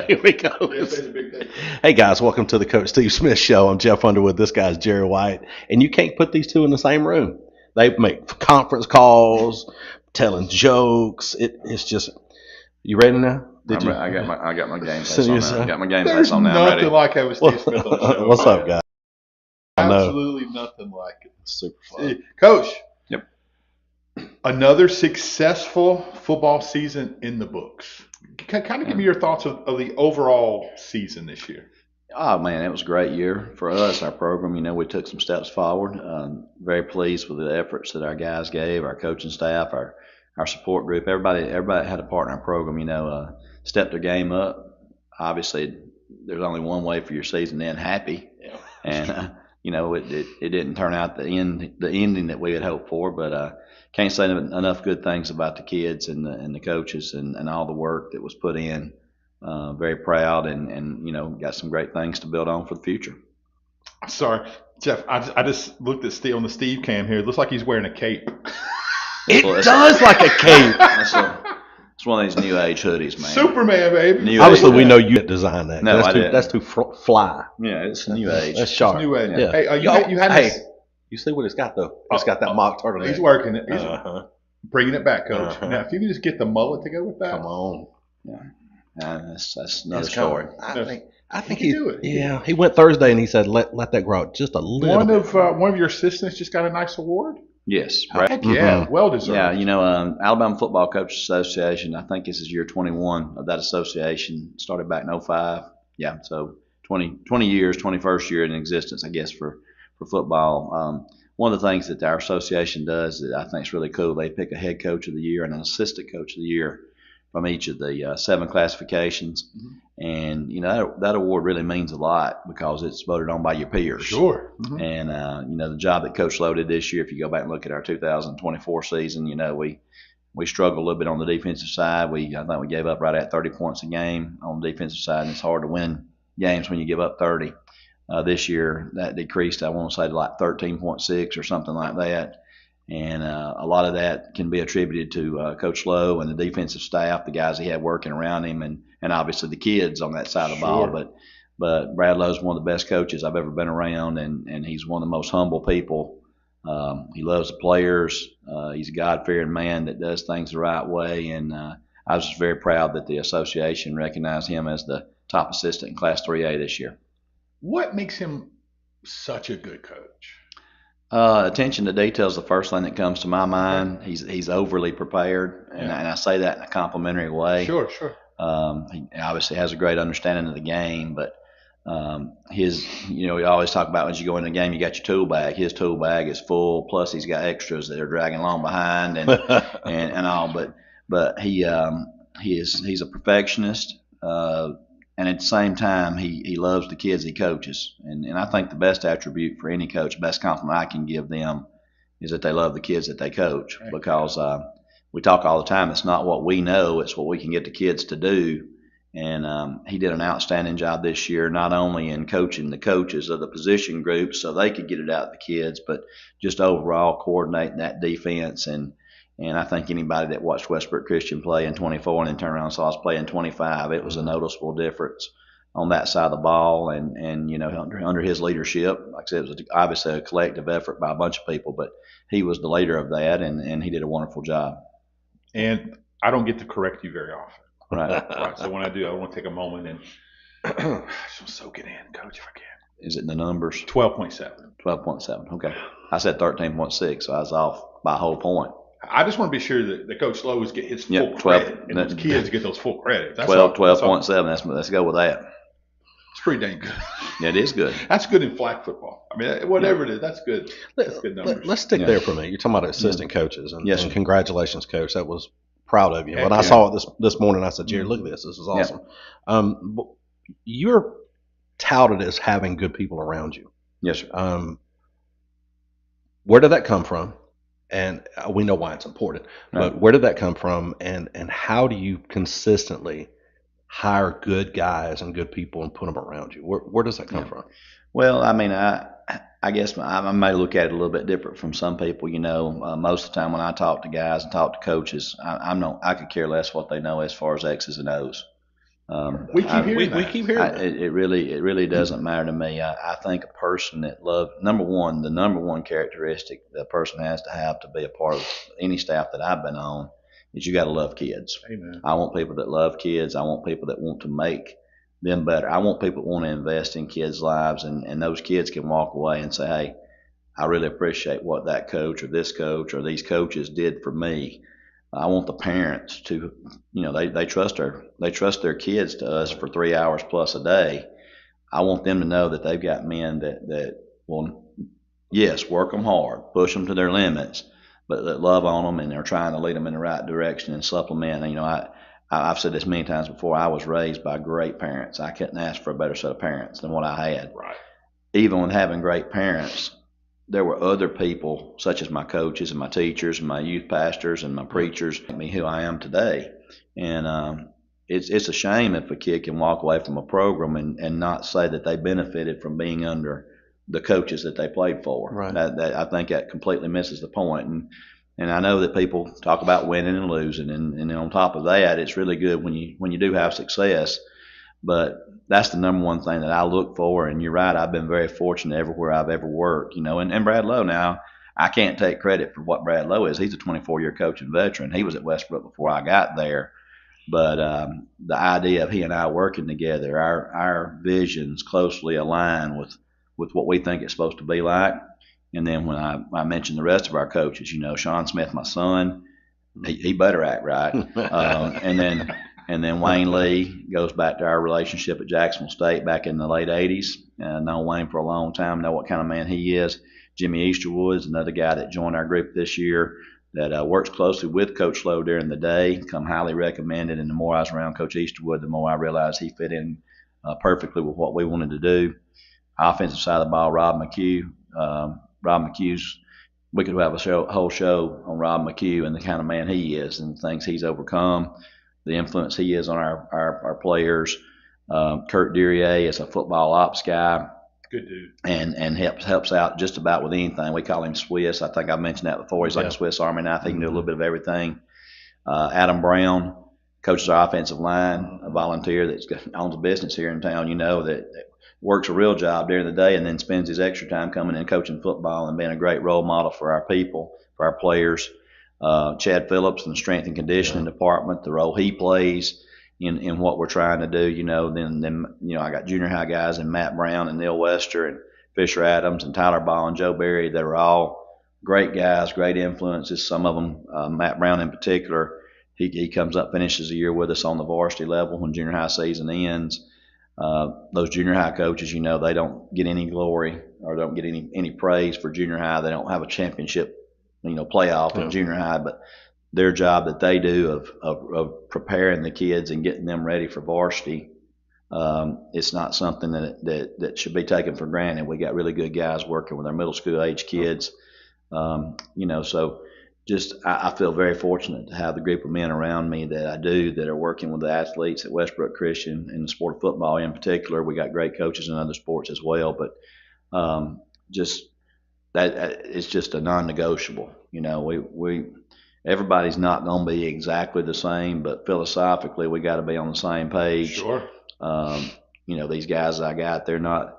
Here we go. Hey guys, welcome to the Coach Steve Smith Show. I'm Jeff Underwood. This guy's Jerry White, and you can't put these two in the same room. They make conference calls, telling jokes. It's just. You ready now? I got my game face So on yes, now. I got my game There's face on now. I'm nothing ready. like having Steve Smith on the show. What's up, guys? I know. Absolutely nothing like it. Super fun. Coach. Yep. Another successful football season in the books. Kind of give me your thoughts of the overall season this year. Oh man, it was a great year for us. Our program, we took some steps forward. Very pleased with the efforts that our guys gave, our coaching staff, our support group. Everybody had a part in our program. Stepped their game up. Obviously, there's only one way for your season to end happy, and it didn't turn out the ending that we had hoped for. But can't say enough good things about the kids and the coaches and all the work that was put in. Very proud and got some great things to build on for the future. I'm sorry, Jeff. I just looked at Steve on the Steve cam here. It looks like he's wearing a cape. It does like a cape. It's one of these new age hoodies, man. Superman, baby. New Obviously, age. we know you didn't design that. No, I didn't. That's too fly. Yeah, it's new age. That's sharp. New age. Yeah. Hey, you had hey, this. you see what it's got though? It's got that mock turtleneck. He's working it. He's Uh-huh. bringing it back, Coach. Uh-huh. Now, if you can just get the mullet to go with that. Come on. That's another It's story. I think he can do it. Yeah, he went Thursday and he said let that grow out just a little bit. One of your assistants just got a nice award. Yes, Heck yeah, well deserved. Yeah, Alabama Football Coaches Association. I think this is year 21 of that association. Started back in 05. Yeah, so 20 years, 21st year in existence, I guess, for football. One of the things that our association does that I think is really cool, they pick a head coach of the year and an assistant coach of the year from each of the 7 classifications. Mhm. And, that award really means a lot because it's voted on by your peers. Sure. Mhm. And, the job that Coach Lowe did this year, if you go back and look at our 2024 season, we struggled a little bit on the defensive side. I think we gave up right at 30 points a game on the defensive side, and it's hard to win games when you give up 30. This year, that decreased, I want to say, to like 13.6 or something like that. And a lot of that can be attributed to Coach Lowe and the defensive staff, the guys he had working around him, and obviously the kids on that side of the ball. But Brad Lowe's one of the best coaches I've ever been around, and he's one of the most humble people. He loves the players. He's a God-fearing man that does things the right way, and I was just very proud that the association recognized him as the top assistant in Class 3A this year. What makes him such a good coach? Attention to detail is the first thing that comes to my mind. He's overly prepared, and I say that in a complimentary way. Sure. He obviously has a great understanding of the game, but we always talk about when you go in the game, you got your tool bag. His tool bag is full, plus he's got extras that are dragging along behind and and all. But he's a perfectionist. And at the same time, he loves the kids he coaches. And I think the best attribute for any coach, best compliment I can give them is that they love the kids that they coach. Right. Because we talk all the time, it's not what we know, it's what we can get the kids to do. And he did an outstanding job this year, not only in coaching the coaches of the position groups so they could get it out to the kids, but just overall coordinating that defense. And I think anybody that watched Westbrook Christian play in 24 and then turned around and saw us play in 25, it was a noticeable difference on that side of the ball. And under his leadership, like I said, it was obviously a collective effort by a bunch of people, but he was the leader of that, and he did a wonderful job. And I don't get to correct you very often. Right. So when I do, I want to take a moment and soak it in, Coach, if I can. Is it in the numbers? 12.7. 12.7. Okay. I said 13.6, so I was off by a whole point. I just want to be sure that Coach Lowe get his full 12, credit, and those kids get those full credit. 12.7. Let's go with that. It's pretty dang good. Yeah, it is good. That's good in flag football. I mean, whatever it is, that's good. That's good numbers. Let's stick there for a minute. You're talking about assistant coaches, and, yes, and congratulations, Coach. That was proud of you. Heck When I saw it this morning, I said, Jerry, look at this. This is awesome. You're touted as having good people around you. Yes, sir. Where did that come from? And we know why it's important, Right. but where did that come from? And how do you consistently hire good guys and good people and put them around you? Where does that come from? Well, I mean, I guess I may look at it a little bit different from some people. Most of the time when I talk to guys and talk to coaches, I could care less what they know as far as X's and O's. We keep hearing We that. keep hearing that. It really doesn't matter to me. I think a person that loves, the number one characteristic that a person has to have to be a part of any staff that I've been on is you got to love kids. Amen. I want people that love kids. I want people that want to make them better. I want people that want to invest in kids' lives, and those kids can walk away and say, hey, I really appreciate what that coach or this coach or these coaches did for me. I want the parents to, they trust their kids to us for 3 hours plus a day. I want them to know that they've got men that will, yes, work them hard, push them to their limits, but that love on them and they're trying to lead them in the right direction and supplement. And, I've said this many times before. I was raised by great parents. I couldn't ask for a better set of parents than what I had. Right. Even with having great parents, there were other people, such as my coaches and my teachers and my youth pastors and my preachers, make me who I am today. And it's a shame if a kid can walk away from a program and not say that they benefited from being under the coaches that they played for. Right. That I think that completely misses the point. And I know that people talk about winning and losing, and on top of that, it's really good when you do have success. But that's the number one thing that I look for. And you're right, I've been very fortunate everywhere I've ever worked, and Brad Lowe now, I can't take credit for what Brad Lowe is. He's a 24-year coach and veteran. He was at Westbrook before I got there. But the idea of he and I working together, our visions closely align with what we think it's supposed to be like. And then when I mentioned the rest of our coaches, Sean Smith, my son, he better act right. And then Wayne Lee goes back to our relationship at Jacksonville State back in the late 80s. Known Wayne for a long time, know what kind of man he is. Jimmy Easterwood's another guy that joined our group this year that works closely with Coach Lowe during the day, come highly recommended. And the more I was around Coach Easterwood, the more I realized he fit in perfectly with what we wanted to do. Offensive side of the ball, Rob McHugh. Rob McHugh's, we could have a whole show on Rob McHugh and the kind of man he is and the things he's overcome, the influence he is on our players. Kurt Durier is a football ops guy. Good dude. And helps out just about with anything. We call him Swiss. I think I mentioned that before. He's like a Swiss Army knife. He can do a little bit of everything. Adam Brown coaches our offensive line, a volunteer that owns a business here in town, that works a real job during the day and then spends his extra time coming and coaching football and being a great role model for our people, for our players. Chad Phillips in the strength and conditioning department, the role he plays in what we're trying to do. Then I got junior high guys and Matt Brown and Neil Wester and Fisher Adams and Tyler Ball and Joe Berry that are all great guys, great influences. Some of them, Matt Brown in particular, he comes up, finishes the year with us on the varsity level when junior high season ends. Those junior high coaches, they don't get any glory or don't get any praise for junior high. They don't have a championship, playoff in junior high, but their job that they do of preparing the kids and getting them ready for varsity, it's not something that should be taken for granted. We got really good guys working with our middle school age kids, so just I feel very fortunate to have the group of men around me that I do that are working with the athletes at Westbrook Christian in the sport of football in particular. We got great coaches in other sports as well, but just that it's just a non-negotiable. We everybody's not going to be exactly the same, but philosophically we got to be on the same page. Sure. These guys I got, they're not.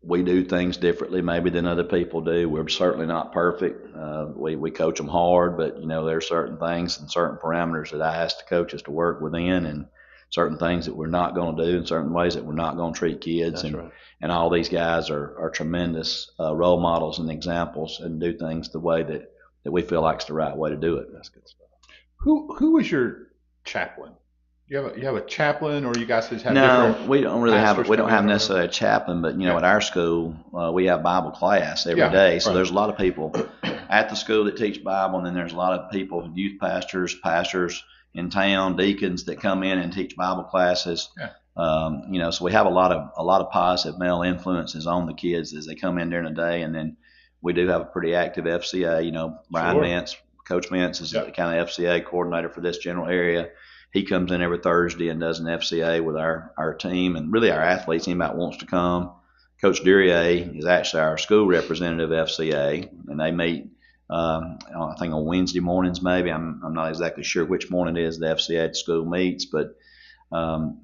We do things differently maybe than other people do. We're certainly not perfect. We coach them hard, but there are certain things and certain parameters that I ask the coaches to work within, and certain things that we're not going to do, and certain ways that we're not going to treat kids. That's right. And all these guys are tremendous role models and examples, and do things the way that we feel like is the right way to do it. That's good stuff. Who is your chaplain? You have a chaplain, or you guys just have No, different we don't really have. pastors We don't have coming in? necessarily a chaplain, but Yeah. at our school we have Bible class every Yeah, day. So right. there's a lot of people at the school that teach Bible, and then there's a lot of people, youth pastors in town, deacons that come in and teach Bible classes. Yeah. So we have a lot of positive male influences on the kids as they come in during the day, and then we do have a pretty active FCA. Brian Sure. Mintz, Coach Mintz is Yeah. the kind of FCA coordinator for this general area. He comes in every Thursday and does an FCA with our team and really our athletes. Anybody wants to come. Coach Durier is actually our school representative FCA, and they meet I think on Wednesday mornings maybe. I'm not exactly sure which morning it is the FCA at the school meets, but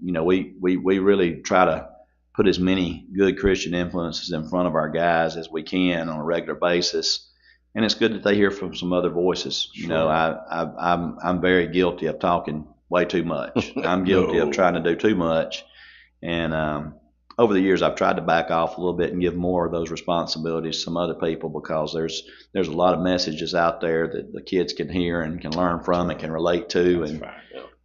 we really try to put as many good Christian influences in front of our guys as we can on a regular basis. And it's good that they hear from some other voices. Sure. I'm very guilty of talking way too much. I'm guilty of trying to do too much. And over the years, I've tried to back off a little bit and give more of those responsibilities to some other people, because there's a lot of messages out there that the kids can hear and can learn from and can relate to.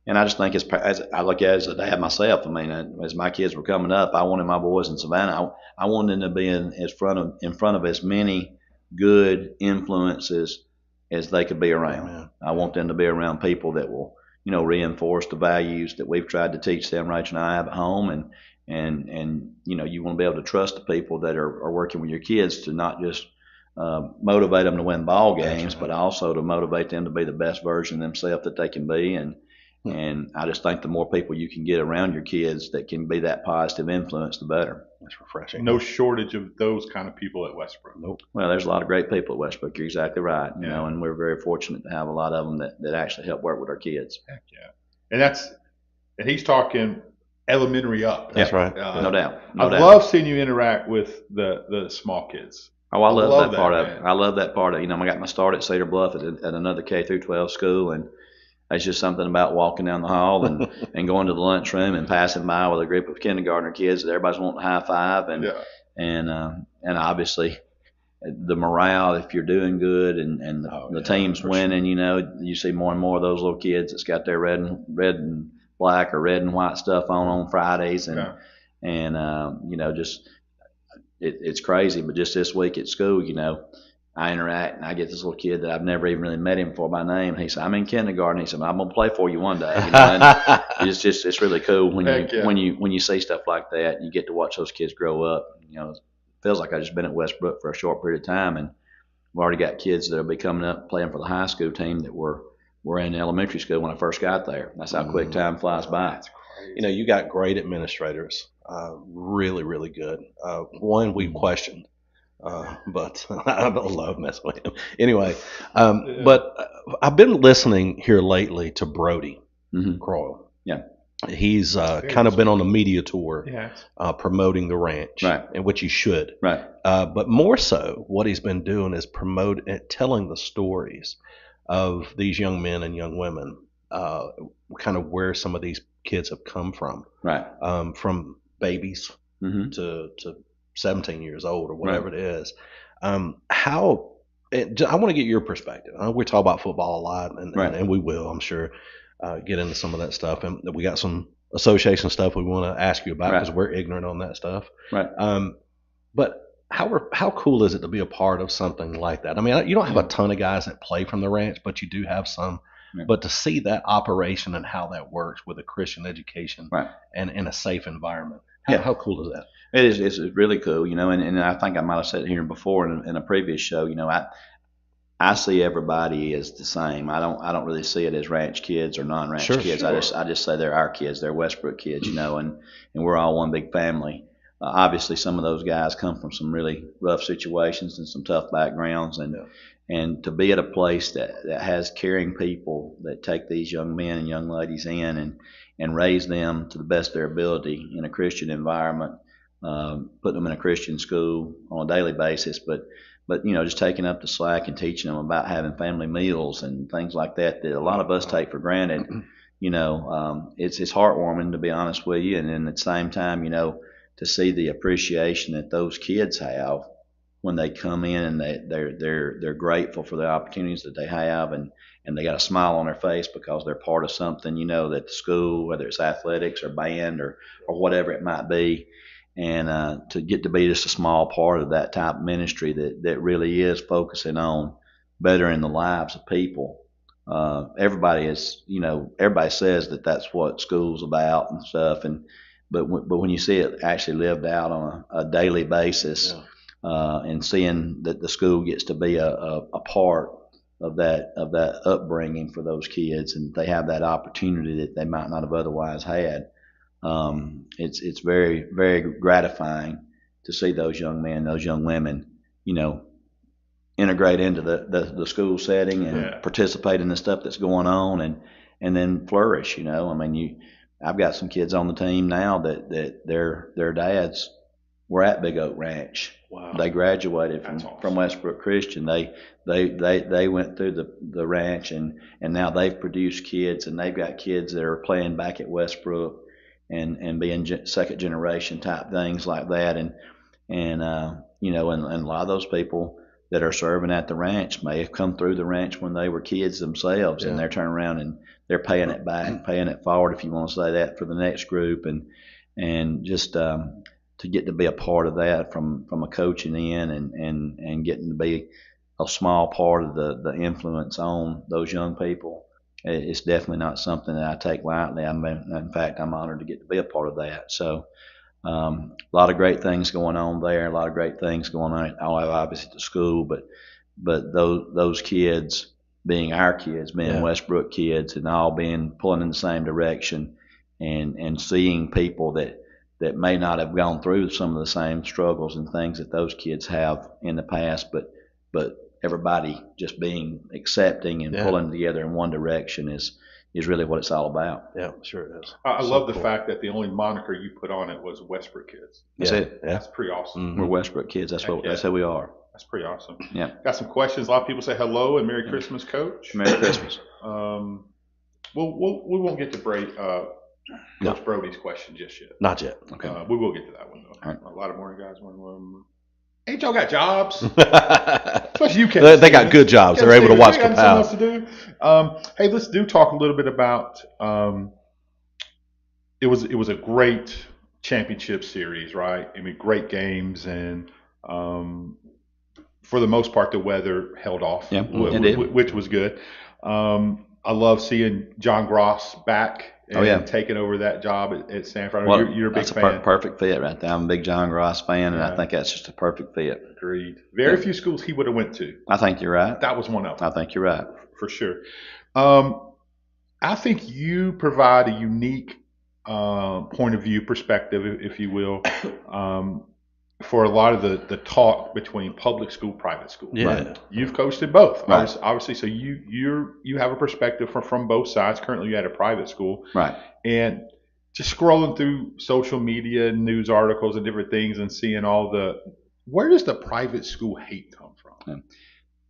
And I just think as I look at it as a dad myself, I mean, as my kids were coming up, I wanted my boys in Savannah, I wanted them to be in front of as many good influences as they could be around. Yeah. I want them to be around people that will, reinforce the values that we've tried to teach them, Rachel and I, at home. And you want to be able to trust the people that are working with your kids to not just motivate them to win ball games, but also to motivate them to be the best version of themselves that they can be. And I just think the more people you can get around your kids that can be that positive influence, the better. That's refreshing. No shortage of those kind of people at Westbrook. Nope. Well, there's a lot of great people at Westbrook. You're exactly right. And we're very fortunate to have a lot of them that actually help work with our kids. Heck yeah. And he's talking elementary up. That's right. No doubt. I love seeing you interact with the small kids. Oh, I love that part man. of it. I love that part of it. I got my start at Cedar Bluff at another K through 12 school, and it's just something about walking down the hall and going to the lunchroom and passing by with a group of kindergartner kids that everybody's wanting to high five, and obviously the morale, if you're doing good and the team's winning, you see more and more of those little kids that's got their red and black or red and white stuff on Fridays, just it's crazy. But just this week at school, I interact and I get this little kid that I've never even really met him before by name. And he said, "I'm in kindergarten." He said, "I'm gonna play for you one day." And it's really cool when you see stuff like that and you get to watch those kids grow up. It feels like I've just been at Westbrook for a short period of time, and we've already got kids that will be coming up playing for the high school team that were in elementary school when I first got there. That's how quick time flies by. You got great administrators, really, really good. One we questioned. But I love messing with him. Anyway, but I've been listening here lately to Brody Croyle. Yeah. He's kind of been on a media tour promoting the ranch, right, in which he should. Right. But more so, what he's been doing is telling the stories of these young men and young women, kind of where some of these kids have come from. Right. From babies to 17 years old or whatever it is. I want to get your perspective. We talk about football a lot, and we will, I'm sure, get into some of that stuff. And we got some association stuff we want to ask you about because we're ignorant on that stuff. Right. But how cool is it to be a part of something like that? I mean, you don't have a ton of guys that play from the ranch, but you do have some. Yeah. But to see that operation and how that works with a Christian education and in a safe environment, how cool is that? It is. It's really cool, and I think I might have said it here before in a previous show. I see everybody as the same. I don't really see it as ranch kids or non-ranch kids. Sure. I just say they're our kids. They're Westbrook kids, and we're all one big family. Obviously, some of those guys come from some really rough situations and some tough backgrounds, and to be at a place that has caring people that take these young men and young ladies in and raise them to the best of their ability in a Christian environment, put them in a Christian school on a daily basis, but just taking up the slack and teaching them about having family meals and things like that a lot of us take for granted. It's heartwarming, to be honest with you, and then at the same time, to see the appreciation that those kids have when they come in and they're grateful for the opportunities that they have, and they got a smile on their face because they're part of something, that the school, whether it's athletics or band or whatever it might be, and to get to be just a small part of that type of ministry that really is focusing on bettering the lives of people. Everybody says that that's what school's about and stuff, but when you see it actually lived out on a daily basis, and seeing that the school gets to be a part of that upbringing for those kids, and they have that opportunity that they might not have otherwise had, it's very, very gratifying to see those young men, those young women, integrate into the school setting and participate in the stuff that's going on, and then flourish. I've got some kids on the team now that their dads were at Big Oak Ranch. Wow. They graduated Awesome. from Westbrook Christian. They went through the ranch, and now they've produced kids, and they've got kids that are playing back at Westbrook and being second generation type things like that. And you know, and a lot of those people that are serving at the ranch may have come through the ranch when they were kids themselves, and they're turning around and they're paying it back, paying it forward, if you want to say that, for the next group, and just to get to be a part of that from a coaching end and getting to be a small part of the influence on those young people. It's definitely not something that I take lightly. In fact, I'm honored to get to be a part of that. So a lot of great things going on there, a lot of great things going on obviously at the school, but those kids being our kids, being Westbrook kids, and all being pulling in the same direction, and seeing people that may not have gone through some of the same struggles and things that those kids have in the past, but everybody just being accepting and pulling together in one direction is really what it's all about. Yeah, sure it is. I love the fact that the only moniker you put on it was Westbrook Kids. That's it. Yeah. That's pretty awesome. We're Westbrook kids. That's who we are. That's pretty awesome. Yeah. Got some questions. A lot of people say hello and Merry Christmas, Coach. Merry Christmas. We won't get to Coach Brody's question just yet. Not yet. Okay. We will get to that one though. All right. A lot of morning guys want. Ain't y'all got jobs? Especially you, Kansas They got good jobs. They're able to watch Kansas City, Kapow. something else to do. Hey, let's talk a little bit about. It was a great championship series, right? I mean, great games, and for the most part, the weather held off, which was good. I love seeing John Gross back. And taking over that job at Stanford. Well, you're a big fan. That's a perfect fit right there. I'm a big John Gross fan, and I think that's just a perfect fit. Agreed. Very few schools he would have went to. I think you're right. That was one of them. I think you're right. For sure. I think you provide a unique point of view, perspective, if you will, for a lot of the talk between public school, private school. Yeah. Right? You've coached at both, right. Obviously. So you have a perspective from both sides. Currently, you're at a private school, right? And just scrolling through social media, news articles, and different things, and seeing where does the private school hate come from?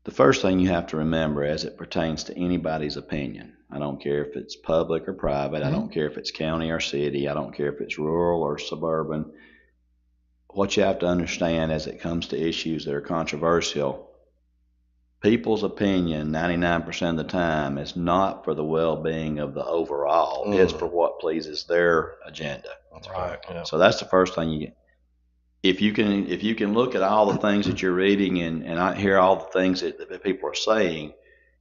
The first thing you have to remember, as it pertains to anybody's opinion, I don't care if it's public or private, I don't care if it's county or city, I don't care if it's rural or suburban. What you have to understand as it comes to issues that are controversial, people's opinion 99% of the time is not for the well-being of the overall. It's for what pleases their agenda. That's right. Yeah. So that's the first thing you get. If you can look at all the things that you're reading and I hear all the things that people are saying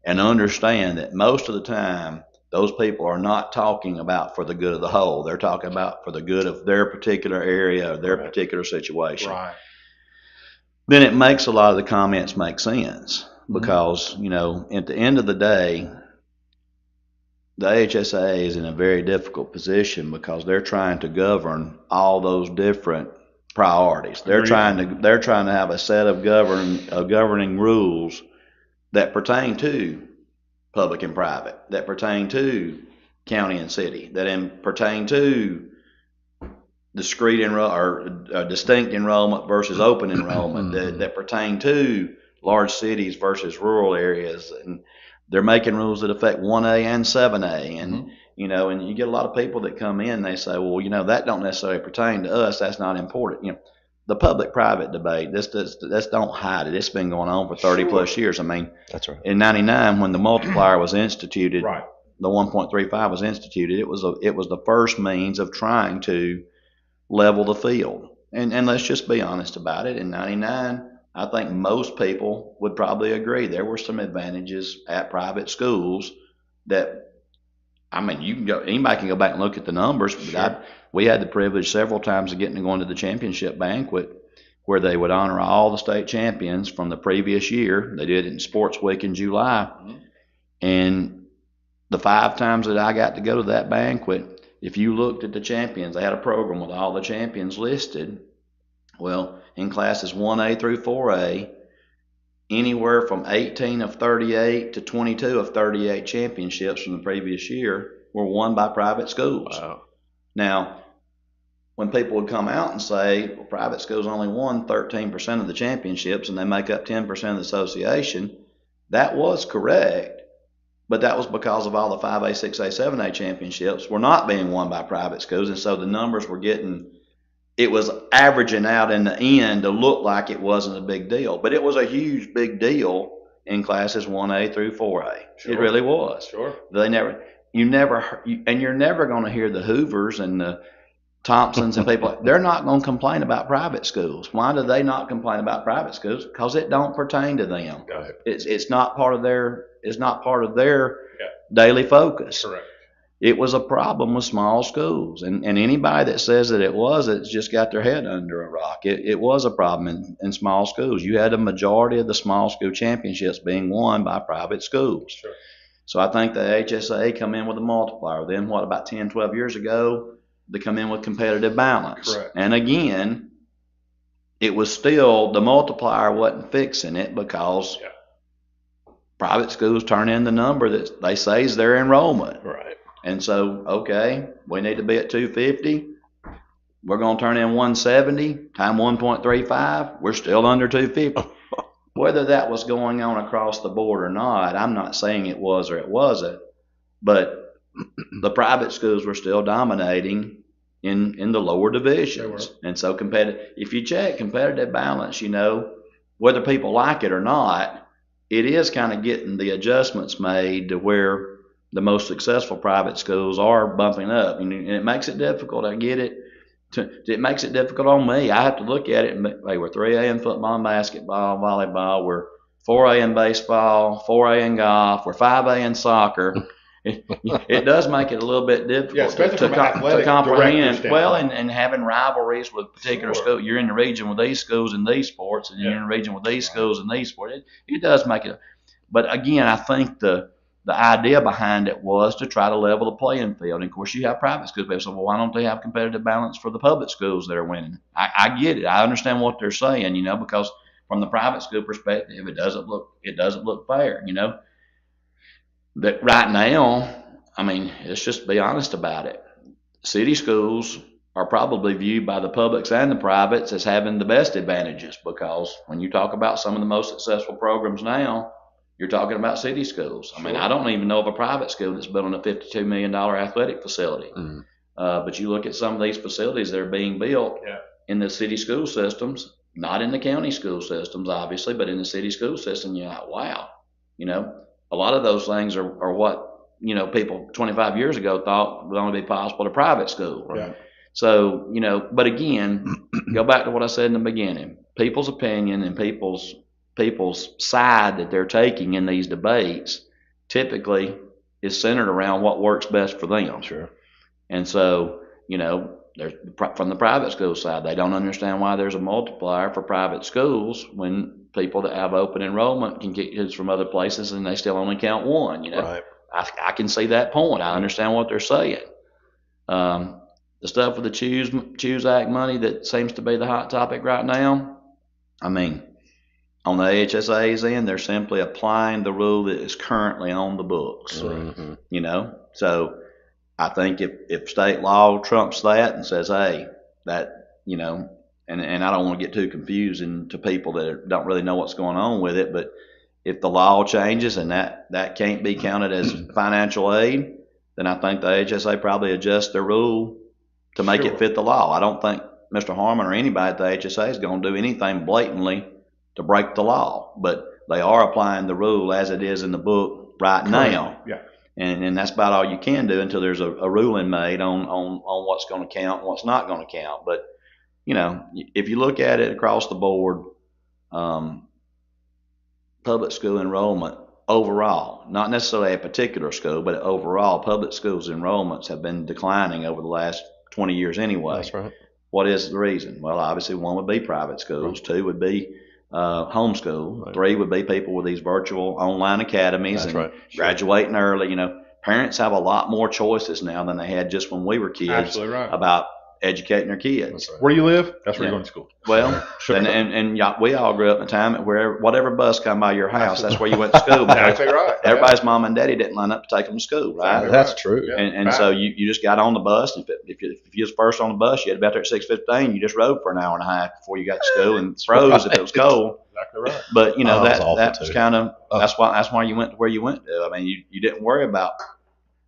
and understand that most of the time those people are not talking about for the good of the whole. They're talking about for the good of their particular area or their particular situation. Right. Then it makes a lot of the comments make sense because, at the end of the day, the HSA is in a very difficult position because they're trying to govern all those different priorities. They're trying to have a set of governing rules that pertain to public and private, that pertain to county and city, that pertain to discrete distinct enrollment versus open enrollment, that pertain to large cities versus rural areas, and they're making rules that affect 1A and 7A, and and you get a lot of people that come in and they say, well, that don't necessarily pertain to us. That's not important. The public-private debate, this don't hide it. It's been going on for 30 plus years. I mean, that's right. In '99, when the multiplier was instituted, right. The 1.35 was instituted. It was the first means of trying to level the field. And let's just be honest about it. In '99, I think most people would probably agree there were some advantages at private schools that. I mean, anybody can go back and look at the numbers, but we had the privilege several times of getting to go into the championship banquet where they would honor all the state champions from the previous year. They did it in Sports Week in July. And the 5 times that I got to go to that banquet, if you looked at the champions, they had a program with all the champions listed. Well, in classes 1A through 4A, anywhere from 18 of 38 to 22 of 38 championships from the previous year were won by private schools. Wow. Now, when people would come out and say, well, private schools only won 13% of the championships and they make up 10% of the association, that was correct. But that was because of all the 5A, 6A, 7A championships were not being won by private schools. And so the numbers were it was averaging out in the end to look like it wasn't a big deal. But it was a huge big deal in classes 1A through 4A. Sure. It really was. Sure. You're never going to hear the Hoovers and the Thompsons and people. They're not going to complain about private schools. Why do they not complain about private schools? Because it don't pertain to them. Got it. It's not part of their daily focus. Correct. It was a problem with small schools, and anybody that says that it was, it's just got their head under a rock. It was a problem in small schools. You had a majority of the small school championships being won by private schools. Sure. So I think the HSA come in with a multiplier. Then about 10, 12 years ago, they come in with competitive balance. Correct. And again, it was still, the multiplier wasn't fixing it because private schools turn in the number that they say is their enrollment. Right. And so, okay, we need to be at 250. We're going to turn in 170 times 1.35. We're still under 250. Whether that was going on across the board or not, I'm not saying it was or it wasn't, but the private schools were still dominating in the lower divisions. And so if you check competitive balance, whether people like it or not, it is kind of getting the adjustments made to where the most successful private schools are bumping up. And it makes it difficult. I get it. It makes it difficult on me. I have to look at it and hey, we're 3A in football and basketball, volleyball. We're 4A in baseball, 4A in golf. We're 5A in soccer. It does make it a little bit difficult to comprehend. Well, and having rivalries with particular schools. You're in the region with these schools in these sports, and you're in the region with these schools in these sports. It does make it. But again, I think the idea behind it was to try to level the playing field. And of course, you have private schools. People say, well, why don't they have competitive balance for the public schools that are winning? I get it. I understand what they're saying, because from the private school perspective, it doesn't look fair, That right now, let's just be honest about it. City schools are probably viewed by the publics and the privates as having the best advantages, because when you talk about some of the most successful programs now, you're talking about city schools. Sure. I don't even know of a private school that's building a $52 million athletic facility. Mm-hmm. But you look at some of these facilities that are being built in the city school systems, not in the county school systems, obviously, but in the city school system, you're like, wow. A lot of those things are what, people 25 years ago thought would only be possible to private school. Right? Yeah. So, but again, go back to what I said in the beginning. People's opinion and people's side that they're taking in these debates typically is centered around what works best for them. Sure. And so, from the private school side, they don't understand why there's a multiplier for private schools when people that have open enrollment can get kids from other places and they still only count one. Right. I can see that point. I understand what they're saying. The stuff with the Choose Act money that seems to be the hot topic right now, on the HSA's end, they're simply applying the rule that is currently on the books. Mm-hmm. So I think if state law trumps that and says, hey, that, and I don't want to get too confusing to people that don't really know what's going on with it, but if the law changes and that can't be counted as financial aid, then I think the HSA probably adjusts their rule to make it fit the law. I don't think Mr. Harmon or anybody at the HSA is going to do anything blatantly to break the law, but they are applying the rule as it is in the book right now. Yeah. And that's about all you can do until there's a ruling made on what's going to count and what's not going to count. But, if you look at it across the board, public school enrollment overall, not necessarily a particular school, but overall public schools enrollments have been declining over the last 20 years anyway. That's right. What is the reason? Well, obviously one would be private schools, two would be homeschool, three would be people with these virtual online academies. That's and right. Graduating early. Parents have a lot more choices now than they had just when we were kids. Absolutely right. About educating their kids. Where you live, that's where Yeah. you're going to school. Well, Sure. and we all grew up in a time where whatever bus come by your house, that's where you went to school. Because Exactly right. everybody's mom and daddy didn't line up to take them to school, right? Exactly. That's right. true. Yeah. And so you just got on the bus. If you was first on the bus, you had to be out there at 6:15. You just rode for an hour and a half before you got to school and froze if it was cold. Exactly right. But Oh, that's that awful, was too. kind of that's why you went to where you went to. I mean, you didn't worry about.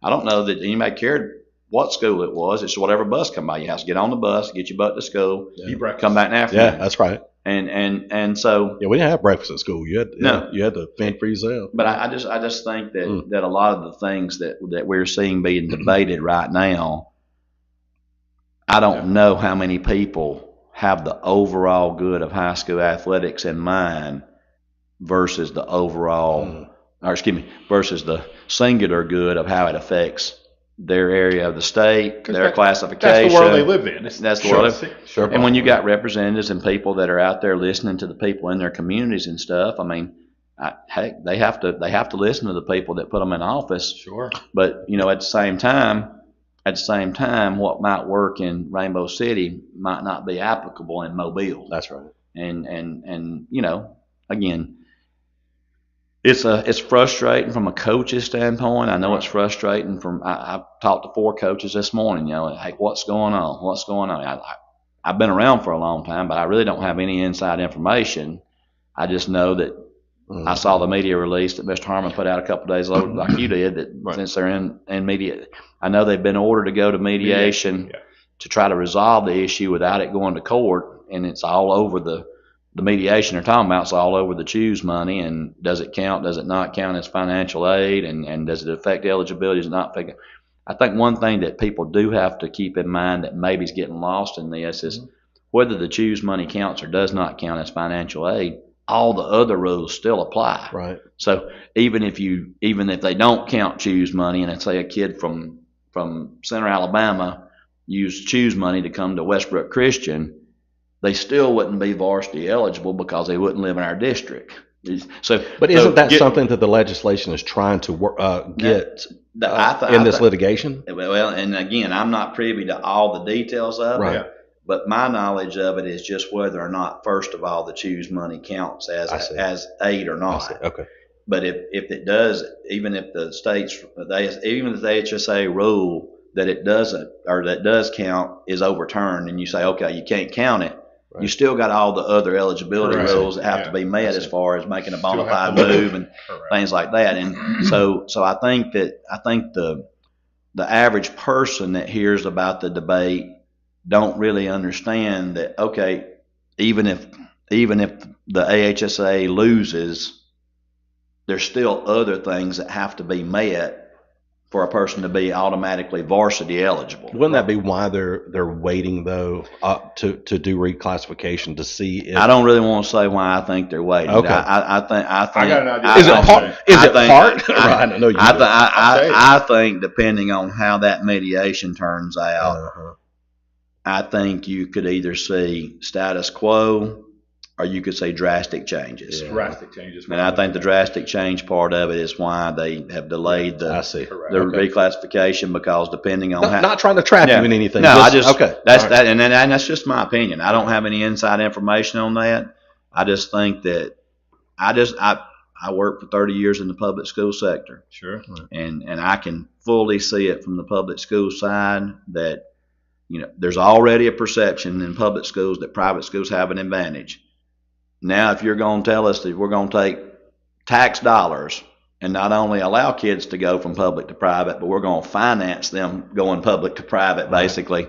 I don't know that anybody cared what school it was. It's whatever bus come by your house. Get on the bus, get your butt to school, Eat breakfast. come back in the afternoon. Yeah, that's right. And so. Yeah, we didn't have breakfast at school. You had No. you had to fend for yourself. But I just think that a lot of the things that we're seeing being debated right now, I don't know how many people have the overall good of high school athletics in mind versus the overall, versus the singular good of how it affects their area of the state, their classification. That's the world they live in. That's the world. Sure. And when you got representatives and people that are out there listening to the people in their communities and stuff, I mean, heck, they have to listen to the people that put them in office. Sure. But at the same time, what might work in Rainbow City might not be applicable in Mobile. That's right. And again, it's frustrating from a coach's standpoint. I know it's frustrating from. I've talked to 4 coaches this morning. Hey, what's going on? What's going on? I've been around for a long time, but I really don't have any inside information. I just know that I saw the media release that Mr. Harmon put out a couple of days ago, like you did, that since they're in media, I know they've been ordered to go to mediation to try to resolve the issue without it going to court, and it's all over the mediation they're talking about. It's all over the choose money, and does it count? Does it not count as financial aid? And does it affect eligibility? Does it not affect? I think one thing that people do have to keep in mind that maybe is getting lost in this is whether the choose money counts or does not count as financial aid, all the other rules still apply. Right. So even if they don't count choose money, and let's say a kid from Center Alabama used choose money to come to Westbrook Christian, they still wouldn't be varsity eligible because they wouldn't live in our district. But isn't that something that the legislation is trying to get in this litigation? Well, and again, I'm not privy to all the details of Right. it, but my knowledge of it is just whether or not, first of all, the choose money counts as aid or not. Okay. But if it does, even if the HSA rule that it doesn't or that does count is overturned, and you say, okay, you can't count it, you still got all the other eligibility rules that have to be met as far as making a bona fide move and things like that. And so I think the average person that hears about the debate don't really understand that, okay, even if the AHSA loses, there's still other things that have to be met for a person to be automatically varsity eligible. Wouldn't that be why they're waiting though to do reclassification to see if I don't really want to say why I think they're waiting. Okay. I think I got an idea. Is it part? Is it part? I Right, I know you. I think depending on how that mediation turns out, I think you could either see status quo or you could say drastic changes. Yeah. Drastic changes. And I think the drastic change part of it is why they have delayed I see. the reclassification, because depending on how. Not trying to trap you in anything. No, okay. That's that, and that's just my opinion. I don't have any inside information on that. I just think that I worked for 30 years in the public school sector. Sure. And I can fully see it from the public school side that, there's already a perception in public schools that private schools have an advantage. Now, if you're going to tell us that we're going to take tax dollars and not only allow kids to go from public to private, but we're going to finance them going public to private, basically,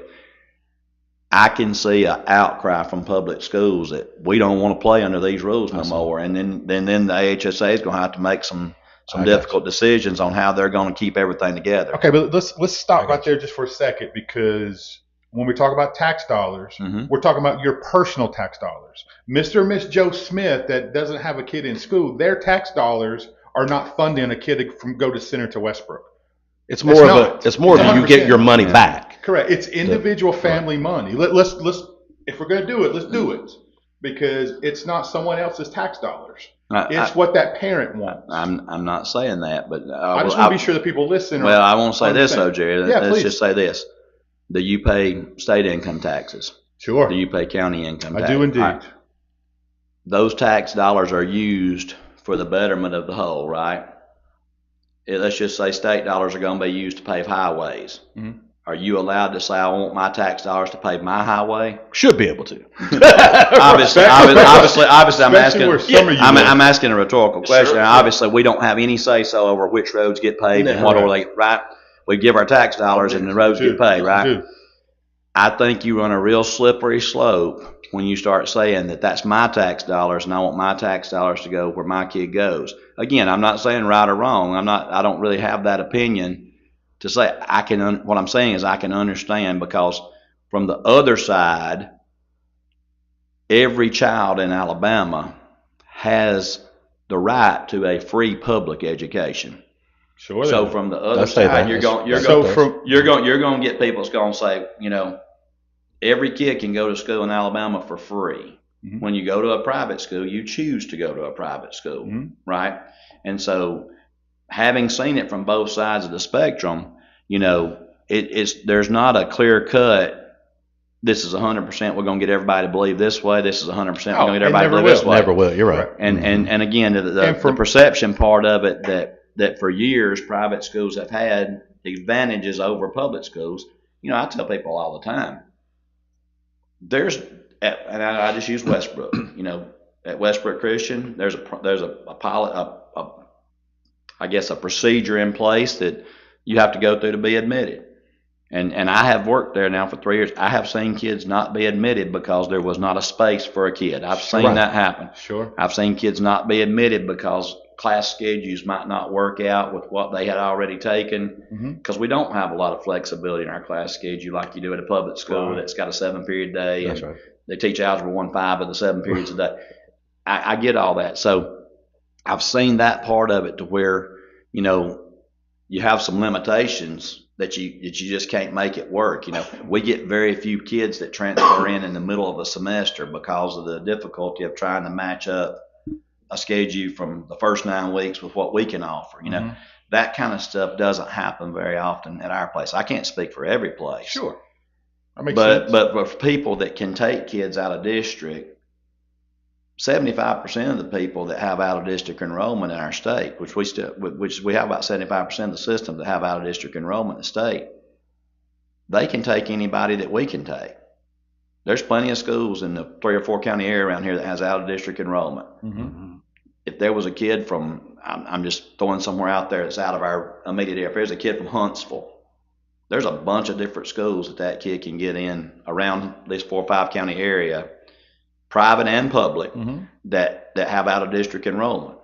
I can see an outcry from public schools that we don't want to play under these rules no more. And then the AHSA is going to have to make some difficult decisions on how they're going to keep everything together. Okay, but let's stop right there just for a second, because when we talk about tax dollars, we're talking about your personal tax dollars. Mr. and Miss Joe Smith that doesn't have a kid in school, their tax dollars are not funding a kid from go to Center to Westbrook. It's more of you get your money back. Correct. It's individual family money. Let's if we're going to do it, let's do it, because it's not someone else's tax dollars. It's what that parent wants. I'm not saying that, but I just want to be sure that people listen. Well, I won't say this though, Jerry. Let's just say this. Do you pay state income taxes? Sure. Do you pay county income I tax? do indeed. Right. Those tax dollars are used for the betterment of the whole, right? Let's just say state dollars are going to be used to pave highways. Mhm. Are you allowed to say, I want my tax dollars to pave my highway? Should be able to. Obviously, I'm Especially asking. where some of you I'm live. asking a rhetorical question. Sure. And obviously, we don't have any say so over which roads get paved and No. what are they. Right? We give our tax dollars and the roads get paved. Right? Do. I think you run a real slippery slope when you start saying that that's my tax dollars and I want my tax dollars to go where my kid goes. Again, I'm not saying right or wrong. I don't really have that opinion to say. What I'm saying is I can understand, because from the other side, every child in Alabama has the right to a free public education. Sure. So they do. from the other I'd say side, that. you're going So to get people that's going to say, every kid can go to school in Alabama for free. Mhm. When you go to a private school, you choose to go to a private school, Mhm. right? And so, having seen it from both sides of the spectrum, there's not a clear cut. This is 100%. We're going to get everybody to believe this way. This is 100%. We're going to get it everybody to never believe this will. way. Never will. You're right. And again, the And from- perception part of it, that for years private schools have had advantages over public schools. I tell people all the time, and I just use Westbrook. At Westbrook Christian, there's a pilot, I guess a procedure in place that you have to go through to be admitted. And I have worked there now for 3 years. I have seen kids not be admitted because there was not a space for a kid. I've seen Right. that happen. Sure. I've seen kids not be admitted because class schedules might not work out with what they had already taken, Mhm. because we don't have a lot of flexibility in our class schedule like you do at a public school Right. that's got a 7-period day. That's and right. They teach Algebra 1-5 of the 7 periods a day. I get all that. So I've seen that part of it to where, you have some limitations that you just can't make it work. We get very few kids that transfer in the middle of a semester because of the difficulty of trying to match up a schedule from the first 9 weeks with what we can offer. Mhm. That kind of stuff doesn't happen very often at our place. I can't speak for every place. Sure. That makes But sense. but for people that can take kids out of district, 75% of the people that have out of district enrollment in our state, which we have about 75% of the system that have out of district enrollment in the state, they can take anybody that we can take. There's plenty of schools in the 3 or 4 county area around here that has out of district enrollment. Mhm. If there was a kid from, I'm just throwing somewhere out there that's out of our immediate area, if there's a kid from Huntsville, there's a bunch of different schools that kid can get in around this 4 or 5 county area, private and public, Mhm. that have out of district enrollment.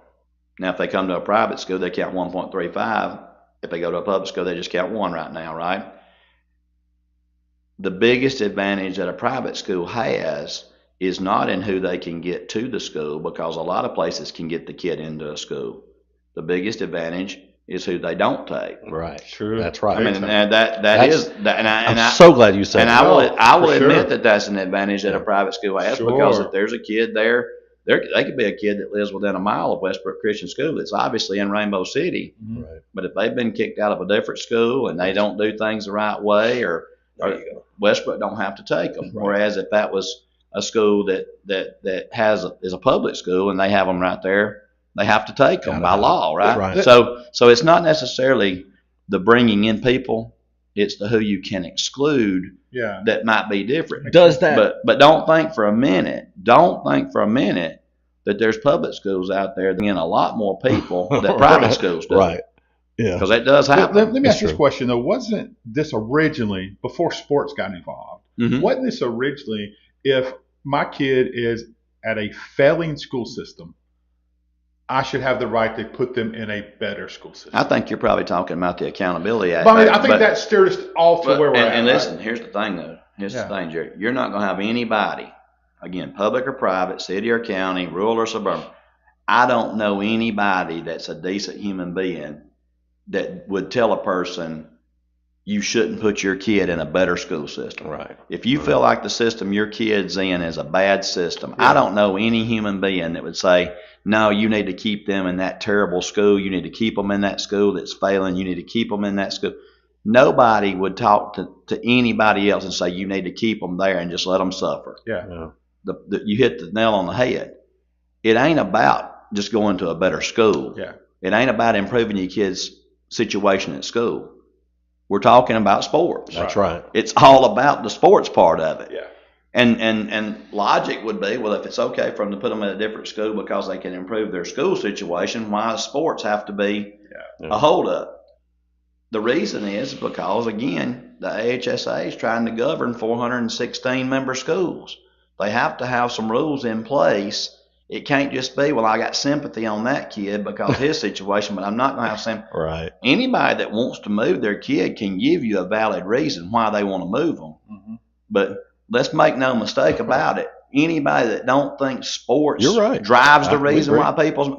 Now, if they come to a private school, they count 1.35. If they go to a public school, they just count 1 right now, right? The biggest advantage that a private school has is not in who they can get to the school, because a lot of places can get the kid into a school. The biggest advantage is who they don't take. Right. True. That's right. I mean, Big time. and that That's- is that, and I'm I so glad you said and that. I will for admit sure. that that's an advantage that a private school has, Sure. because if there's a kid there could be a kid that lives within a mile of Westbrook Christian School that's obviously in Rainbow City, Mhm. Right. but if they've been kicked out of a different school and they don't do things the right way, or There you go. Westbrook don't have to take them. Right. Whereas if that was a school that is a public school and they have them right there, they have to take them Gotta by have law, right? Right. So it's not necessarily the bringing in people; it's the who you can exclude Yeah. that might be different. Does that? But don't think for a minute that there's public schools out there that bring in a lot more people that private schools do. Right. Yeah. Because that does happen. Let me That's ask this true. question though. Wasn't this originally, before sports got involved, Mhm. wasn't this originally, if my kid is at a failing school system, I should have the right to put them in a better school system? I think you're probably talking about the Accountability Act. But I think that steered us off to But- where we're at. and right? listen, here's the thing though. Here's Yeah. the thing, Jerry. You're not going to have anybody, again, public or private, city or county, rural or suburban. I don't know anybody that's a decent human being that would tell a person you shouldn't put your kid in a better school system. Right. If you feel like the system your kid's in is a bad system, Yeah. I don't know any human being that would say, no, you need to keep them in that terrible school. You need to keep them in that school that's failing. You need to keep them in that school. nobody would talk to anybody else and say you need to keep them there and just let them suffer. Yeah. You hit the nail on the head. It ain't about just going to a better school. Yeah. It ain't about improving your kids' situation at school. We're talking about sports. That's right. It's all about the sports part of it. Yeah. And logic would be, well, if it's okay for them to put them in a different school because they can improve their school situation, why does sports have to be a holdup? The reason is because, again, the AHSA is trying to govern 416 member schools. They have to have some rules in place. It can't just be, well, I got sympathy on that kid because his situation, but I'm not going to have sympathy. Right. Anybody that wants to move their kid can give you a valid reason why they want to move them. Mm-hmm. But let's make no mistake about it. Anybody that don't think sports You're right. drives the reason why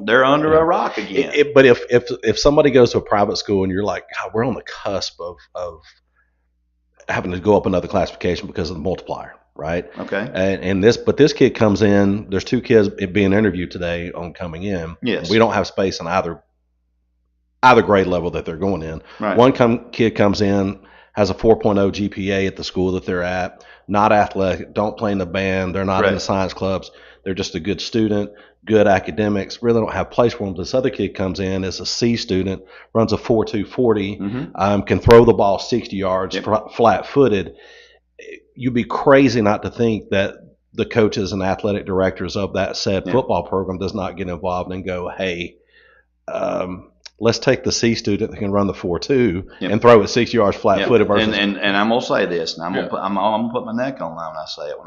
they're under a rock again. But if somebody goes to a private school and you're like, God, we're on the cusp of having to go up another classification because of the multiplier, right? Okay. And this kid comes in. There's two kids being interviewed today on coming in. Yes. We don't have space in either grade level that they're going in. Right. One kid comes in, has a 4.0 GPA at the school that they're at, not athletic, don't play in the band, they're not in the science clubs, they're just a good student, good academics, really don't have a place for them. This other kid comes in as a C student, runs a 4.2 40, can throw the ball 60 yards, flat-footed. You'd be crazy not to think that the coaches and athletic directors of that said football program does not get involved and go, hey, let's take the C student that can run the 4.2 and throw it 60 yards flat-footed versus. And I'm gonna say this, and I'm gonna put my neck on that when I say it.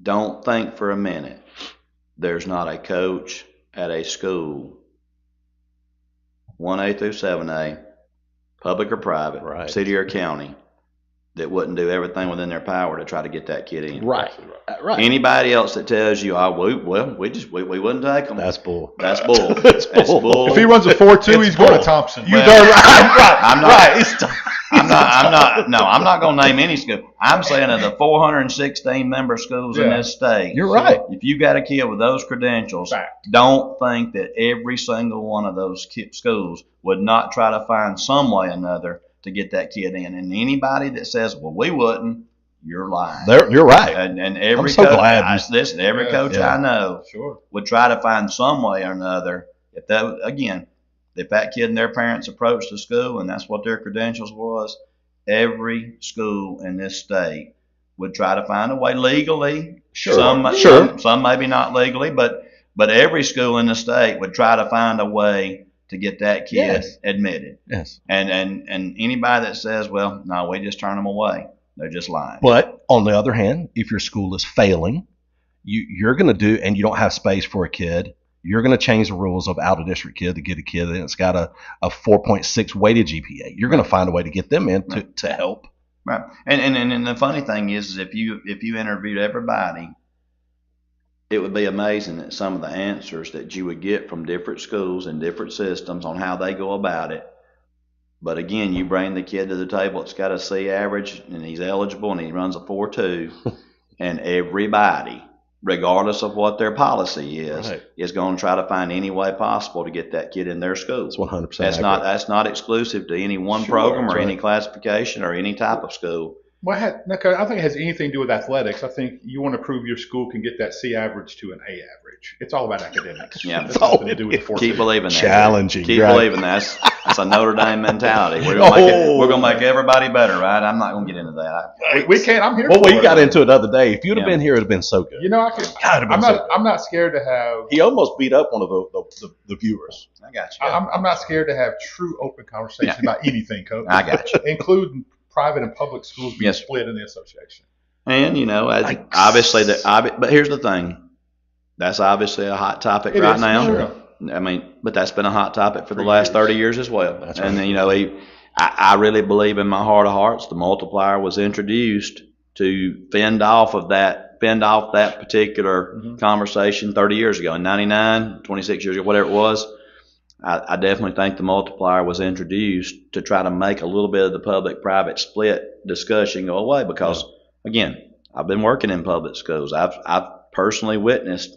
Don't think for a minute there's not a coach at a school, 1A through 7A, public or private, city or county, that wouldn't do everything within their power to try to get that kid in. Right. Anybody else that tells you, we wouldn't take them. That's bull. That's bull. That's bull. If he runs a 4.2, he's going to Thompson. You darn right. I'm not going to name any school. I'm saying of the 416 member schools in this state. You're right. If you got a kid with those credentials, don't think that every single one of those schools would not try to find some way or another to get that kid in. And anybody that says, well, we wouldn't, you're lying. You're right. And every I'm so coach, glad. Every coach I know Sure. would try to find some way or another. If that kid and their parents approached the school and that's what their credentials was, every school in this state would try to find a way legally. Some maybe not legally, but every school in the state would try to find a way to get that kid admitted. Yes. And anybody that says, well, no, we just turn them away, they're just lying. But on the other hand, if your school is failing, you're going to do, and you don't have space for a kid, you're going to change the rules of out of district kid to get a kid that's got a 4.6 weighted GPA. You're going to find a way to get them in to help. Right. And the funny thing is if you interviewed everybody, it would be amazing at some of the answers that you would get from different schools and different systems on how they go about it. But again, you bring the kid to the table that's got a C average and he's eligible and he runs a 4.2 and everybody, regardless of what their policy is going to try to find any way possible to get that kid in their school. That's 100%. That's not exclusive to any one program or any classification or any type of school. Well, I don't think it has anything to do with athletics. I think you want to prove your school can get that C average to an A average. It's all about academics. Yeah, it's nothing to do with the 4.2. Keep believing that. Challenging. Keep believing that. That's a Notre Dame mentality. We're gonna make everybody better, right? I'm not gonna get into that. We can't. I'm here. Well, you got into it the other day. If you'd have been here, it'd have been so good. You know, I'm not scared to have. He almost beat up one of the viewers. I got you. I'm not scared to have true open conversation about anything, Coach. I got you. Including private and public schools being split in the association. And obviously, but here's the thing. That's obviously a hot topic right now. Sure. I mean, but that's been a hot topic for the last 30 years as well. That's right. And I really believe in my heart of hearts, the multiplier was introduced to fend off that particular conversation 30 years ago. In 99, 26 years ago, whatever it was, I definitely think the multiplier was introduced to try to make a little bit of the public-private split discussion go away because, again, I've been working in public schools. I've personally witnessed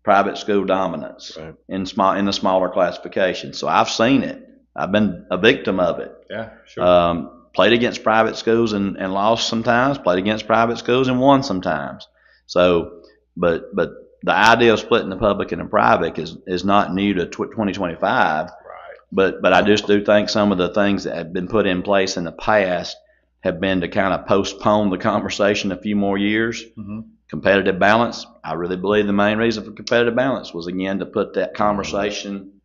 private school dominance in the smaller classifications. So I've seen it. I've been a victim of it. Yeah, sure. Played against private schools and lost sometimes. Played against private schools and won sometimes. So, but the idea of splitting the public and the private is not new to 2025. Right. But I just do think some of the things that have been put in place in the past have been to kind of postpone the conversation a few more years. Mm-hmm. Competitive balance. I really believe the main reason for competitive balance was, again, to put that conversation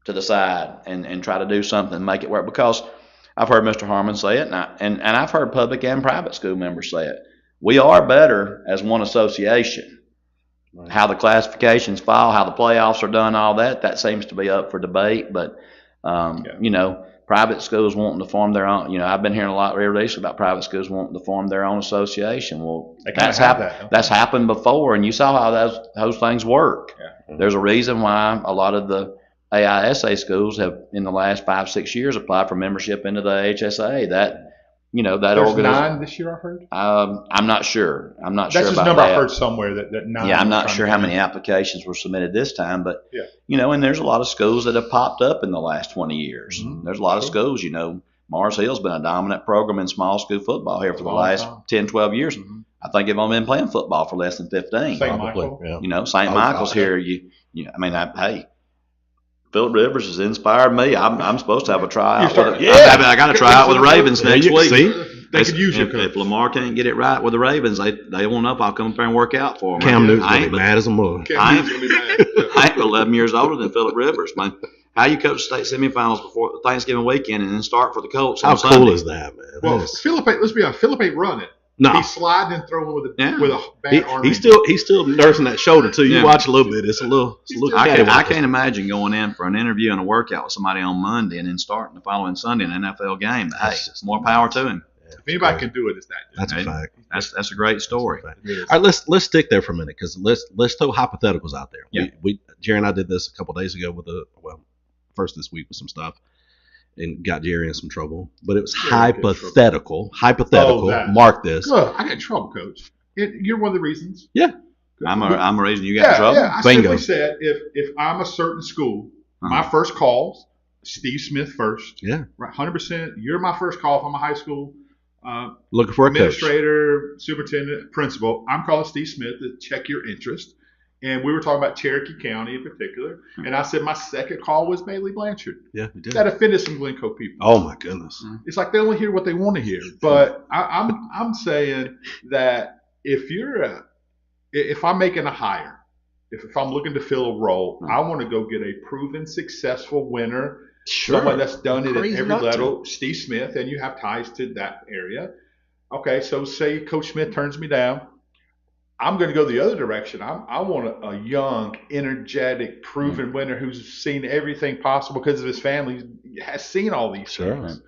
to the side and try to do something and make it work. Because I've heard Mr. Harmon say it, and I've heard public and private school members say it. We are better as one association. Right. How the classifications fall, how the playoffs are done, all that seems to be up for debate. But, you know, private schools wanting to form their own, you know, I've been hearing a lot recently about private schools wanting to form their own association. Well, that's happened before, and you saw how those things work. Yeah. There's a reason why a lot of the AISA schools have, in the last 5-6 years, applied for membership into the HSA. That, you know, that organization. There's 9 this year, I heard. I'm not sure. I'm not sure about that. That's just a number I heard somewhere that 9. Yeah, I'm not sure how many applications were submitted this time, but you know, and there's a lot of schools that have popped up in the last 20 years. Mm-hmm. There's a lot of schools. You know, Mars Hill's been a dominant program in small school football here for the last 10, 12 years. Mm-hmm. I think they've only been playing football for less than 15. St. Michael. You know, St. Michael's here. I mean, hey. Philip Rivers has inspired me. I'm supposed to have a tryout. I got to try out with the Ravens next week. See? They could use your coach. If Lamar can't get it right with the Ravens, they won't know if I'll come up there and work out for them. Cam Newton's going to be mad as a mother. I ain't 11 years older than Philip Rivers, man. How you coach state semifinals before Thanksgiving weekend and then start for the Colts on Sunday? How cool is that, man? Well, Philip, let's be honest. Philip ain't running. No. He's sliding and throwing with a bad arm. He's still nursing that shoulder too. You watch a little bit. It's a little. I can't imagine going in for an interview and a workout with somebody on Monday and then starting the following Sunday in an NFL game. Hey, more power to him. If anybody can do it, it's that. That's a fact. That's a great story. All right, let's stick there for a minute because let's throw hypotheticals out there. Yeah. We Jerry and I did this a couple of days ago first this week with some stuff. And got Jerry in some trouble, but it was hypothetical. Hypothetical. Mark this. Good. I got in trouble, Coach. You're one of the reasons. Yeah. I'm a reason you got in trouble. Yeah. I simply said if I'm a certain school, my first calls, Steve Smith first. Yeah. Right. 100%. You're my first call if I'm a high school. Looking for a administrator, superintendent, principal. I'm calling Steve Smith to check your interest. And we were talking about Cherokee County in particular. And I said my second call was Bailey Blanchard. Yeah, we did. That offended some Glencoe people. Oh, my goodness. It's like they only hear what they want to hear. But I'm saying that if I'm making a hire, if I'm looking to fill a role, I want to go get a proven successful winner, someone that's done it at every level, Steve Smith, and you have ties to that area. Okay, so say Coach Smith turns me down. I'm going to go the other direction. I want a young, energetic, proven winner who's seen everything possible because of his family, has seen all these things.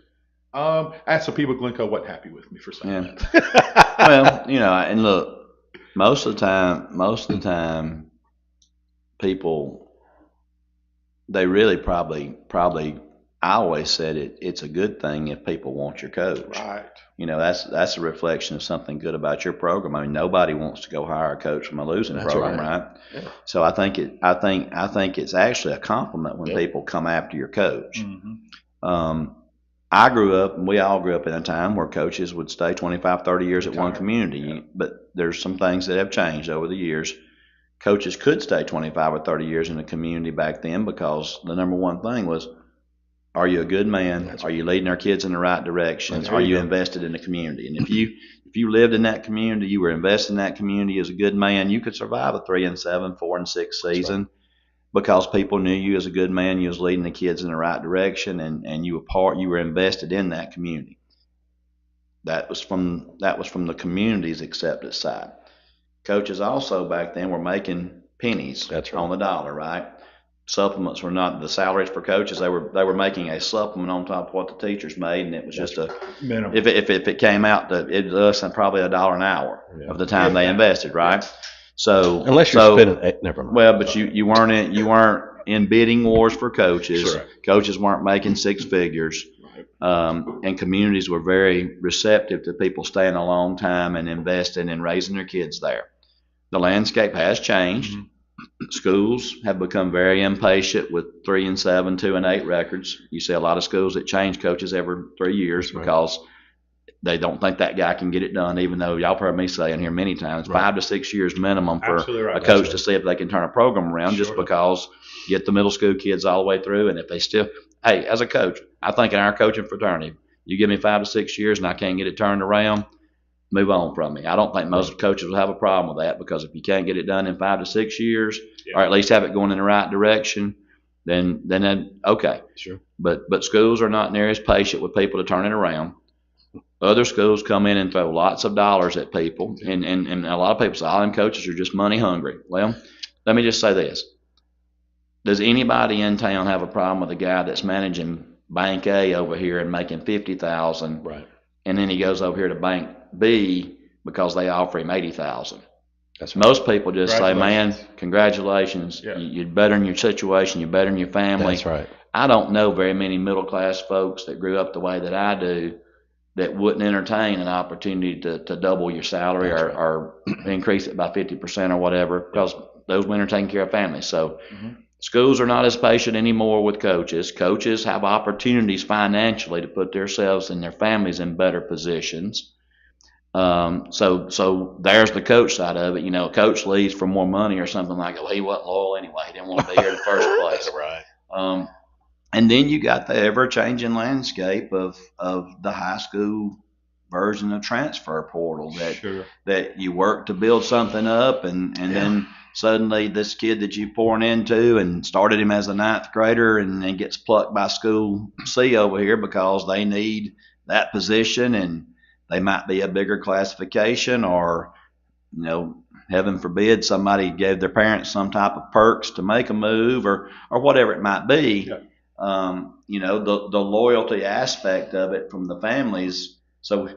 And some people at Glencoe wasn't happy with me for saying that. Well, you know, and look, most of the time, people, they really probably, I always said it's a good thing if people want your coach. Right. You know, that's a reflection of something good about your program. I mean, nobody wants to go hire a coach from a losing program, right? Yeah. So I think it's actually a compliment when people come after your coach. Mm-hmm. I grew up, and we all grew up in a time where coaches would stay 25, 30 years at one community, but there's some things that have changed over the years. Coaches could stay 25 or 30 years in a community back then because the number one thing was, are you a good man? Are you leading our kids in the right direction? Are you invested in the community? And if you lived in that community, you were invested in that community as a good man, you could survive a 3-7, 4-6 season because people knew you as a good man. You was leading the kids in the right direction, and you were invested in that community. That was from the community's acceptance side. Coaches also back then were making pennies on the dollar, right? Supplements were not the salaries for coaches. They were making a supplement on top of what the teachers made, and it was just a minimum. If it came out to it was less than probably $1 an hour of the time they invested, right? So unless you're spending, never mind. Well, but you weren't in bidding wars for coaches. Sure. Coaches weren't making six figures, and communities were very receptive to people staying a long time and investing and raising their kids there. The landscape has changed. Schools have become very impatient with 3-7, 2-8 records. You see a lot of schools that change coaches every 3 years because they don't think that guy can get it done, even though y'all heard me say in here many times, 5 to 6 years minimum for a coach to see if they can turn a program around, just because get the middle school kids all the way through. And if they still, hey, as a coach, I think in our coaching fraternity, you give me 5 to 6 years and I can't get it turned around, move on from me. I don't think most coaches will have a problem with that, because if you can't get it done in 5 to 6 years, or at least have it going in the right direction, then okay. Sure. But schools are not near as patient with people to turn it around. Other schools come in and throw lots of dollars at people, and a lot of people say, all them coaches are just money hungry. Well, let me just say this. Does anybody in town have a problem with a guy that's managing Bank A over here and making $50,000, right, and then he goes over here to Bank B because they offer him $80,000? That's right. Most people just say, man, congratulations, you're bettering your situation, you're bettering your family. That's right. I don't know very many middle-class folks that grew up the way that I do that wouldn't entertain an opportunity to double your salary or increase it by 50% or whatever, because those men are taking care of families. So schools are not as patient anymore with coaches. Coaches have opportunities financially to put themselves and their families in better positions. So there's the coach side of it. A coach leaves for more money or something like that. Well, he wasn't loyal anyway. He didn't want to be here in the first place. Right. And then you got the ever-changing landscape of the high school version of transfer portal that you work to build something up, and then suddenly this kid that you pouring into and started him as a 9th grader and then gets plucked by school C over here because they need that position, and they might be a bigger classification, or heaven forbid somebody gave their parents some type of perks to make a move, or whatever it might be. The loyalty aspect of it from the families. So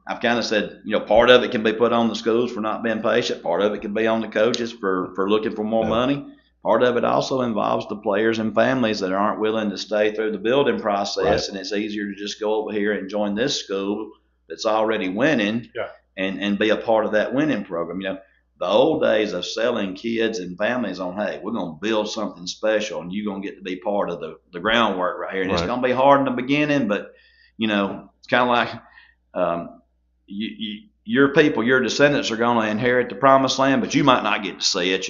I've kind of said, part of it can be put on the schools for not being patient. Part of it can be on the coaches for looking for more money. Part of it also involves the players and families that aren't willing to stay through the building process. And it's easier to just go over here and join this school that's already winning and be a part of that winning program. The old days of selling kids and families on, hey, we're going to build something special and you're going to get to be part of the groundwork right here. And it's going to be hard in the beginning, but, it's kind of like your people, your descendants are going to inherit the promised land, but you might not get to see it.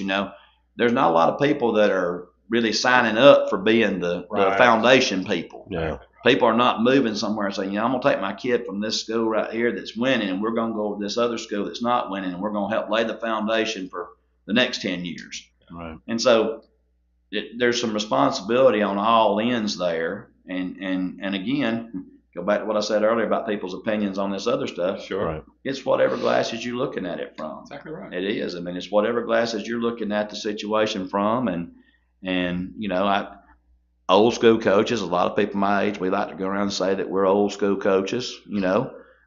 There's not a lot of people that are really signing up for being the foundation people. Yeah. People are not moving somewhere and saying, I'm going to take my kid from this school right here that's winning, and we're going to go to this other school that's not winning, and we're going to help lay the foundation for the next 10 years. Right. And so there's some responsibility on all ends there. And again, go back to what I said earlier about people's opinions on this other stuff. Sure. Right. It's whatever glasses you're looking at it from. Exactly right. It is. I mean, it's whatever glasses you're looking at the situation from. And old school coaches, a lot of people my age, we like to go around and say that we're old school coaches,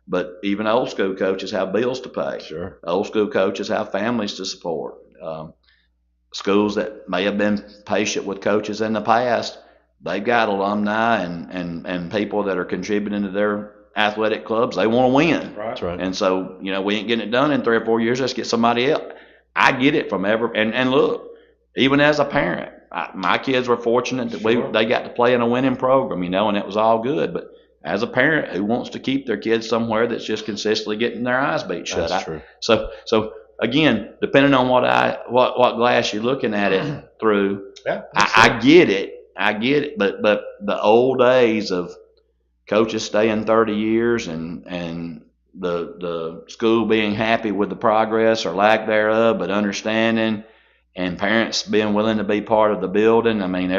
but even old school coaches have bills to pay. Sure. Old school coaches have families to support. Schools that may have been patient with coaches in the past, they've got alumni and people that are contributing to their athletic clubs. They want to win. Right. That's right. And so, we ain't getting it done in 3 or 4 years. Let's get somebody else. I get it from and look, even as a parent, my kids were fortunate that they got to play in a winning program, and it was all good. But as a parent who wants to keep their kids somewhere that's just consistently getting their eyes beat shut, That's true. So again, depending on what glass you're looking at it through, I get it. But the old days of coaches staying 30 years and the school being happy with the progress or lack thereof, but understanding, and parents being willing to be part of the building. I mean,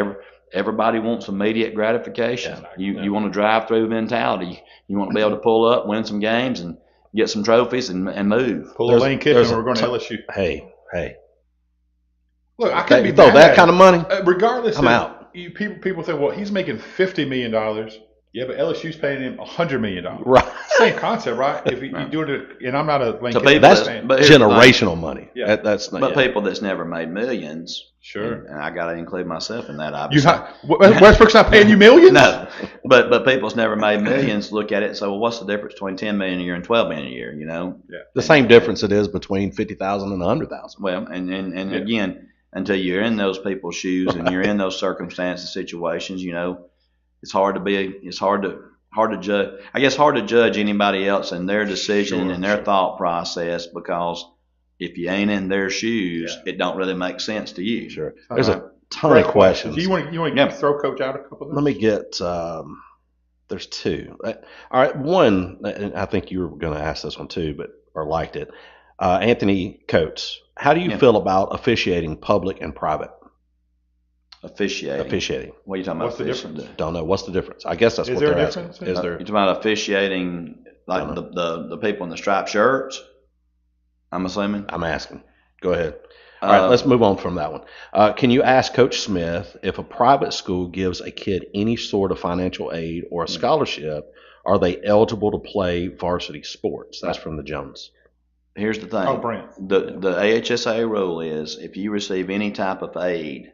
everybody wants immediate gratification. You want a drive-through mentality. You want to be able to pull up, win some games, and get some trophies and move. Pull a Lane Kiffin, we're going to LSU. Hey. Look, I can't be throw mad that at kind of money. Regardless, I'm out. People say, well, he's making $50 million. Yeah, but LSU's paying him $100 million. Right. Same concept, right? If you're doing it, and I'm not a Lane So Kiffin people- That's fan. but here's the thing. generational money. Yeah. That's not. But people that's never made millions, Sure. and I got to include myself in that, You obviously. Westbrook's not paying you millions? No, but people's never made millions look at it and say, well, what's the difference between $10 million a year and $12 million a year? The same difference it is between 50,000 and 100,000. Well, and again, until you're in those people's shoes and you're in those circumstances, situations. It's hard to judge. I guess hard to judge anybody else and their decision and their thought process, because if you ain't in their shoes, it don't really make sense to you. Sure. There's a ton of questions. You want to throw Coach out a couple of them? Let me get. There's two. All right, one, and I think you were going to ask this one too, or liked it. Anthony Coates, how do you feel about officiating public and private? Officiating. What are you talking about? What's the difference? Don't know. What's the difference? I guess that's what they're asking. Is there? You're talking about officiating, like the people in the striped shirts? I'm assuming. I'm asking. Go ahead. All right, let's move on from that one. Can you ask Coach Smith if a private school gives a kid any sort of financial aid or a scholarship, are they eligible to play varsity sports? That's from the Jones. Here's the thing. Oh, Brent. The AHSA rule is if you receive any type of aid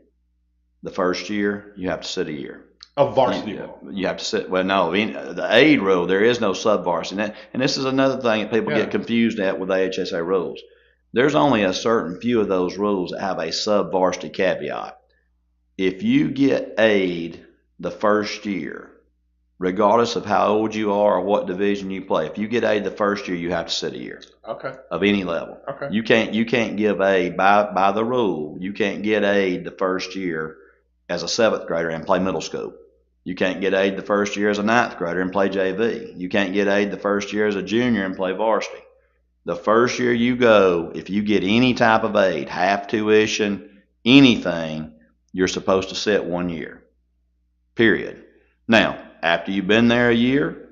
the first year, you have to sit a year. Of varsity. You have to sit. Well, no, the aid rule, there is no sub-varsity. And this is another thing that people get confused at with AHSA rules. There's only a certain few of those rules that have a sub-varsity caveat. If you get aid the first year, regardless of how old you are or what division you play, if you get aid the first year, you have to sit a year. Okay. Of any level. Okay. You can't give aid by the rule. You can't get aid the first year as a 7th grader and play middle school. You can't get aid the first year as a 9th grader and play JV. You can't get aid the first year as a junior and play varsity. The first year you go, if you get any type of aid, half tuition, anything, you're supposed to sit 1 year. Period. Now, after you've been there a year,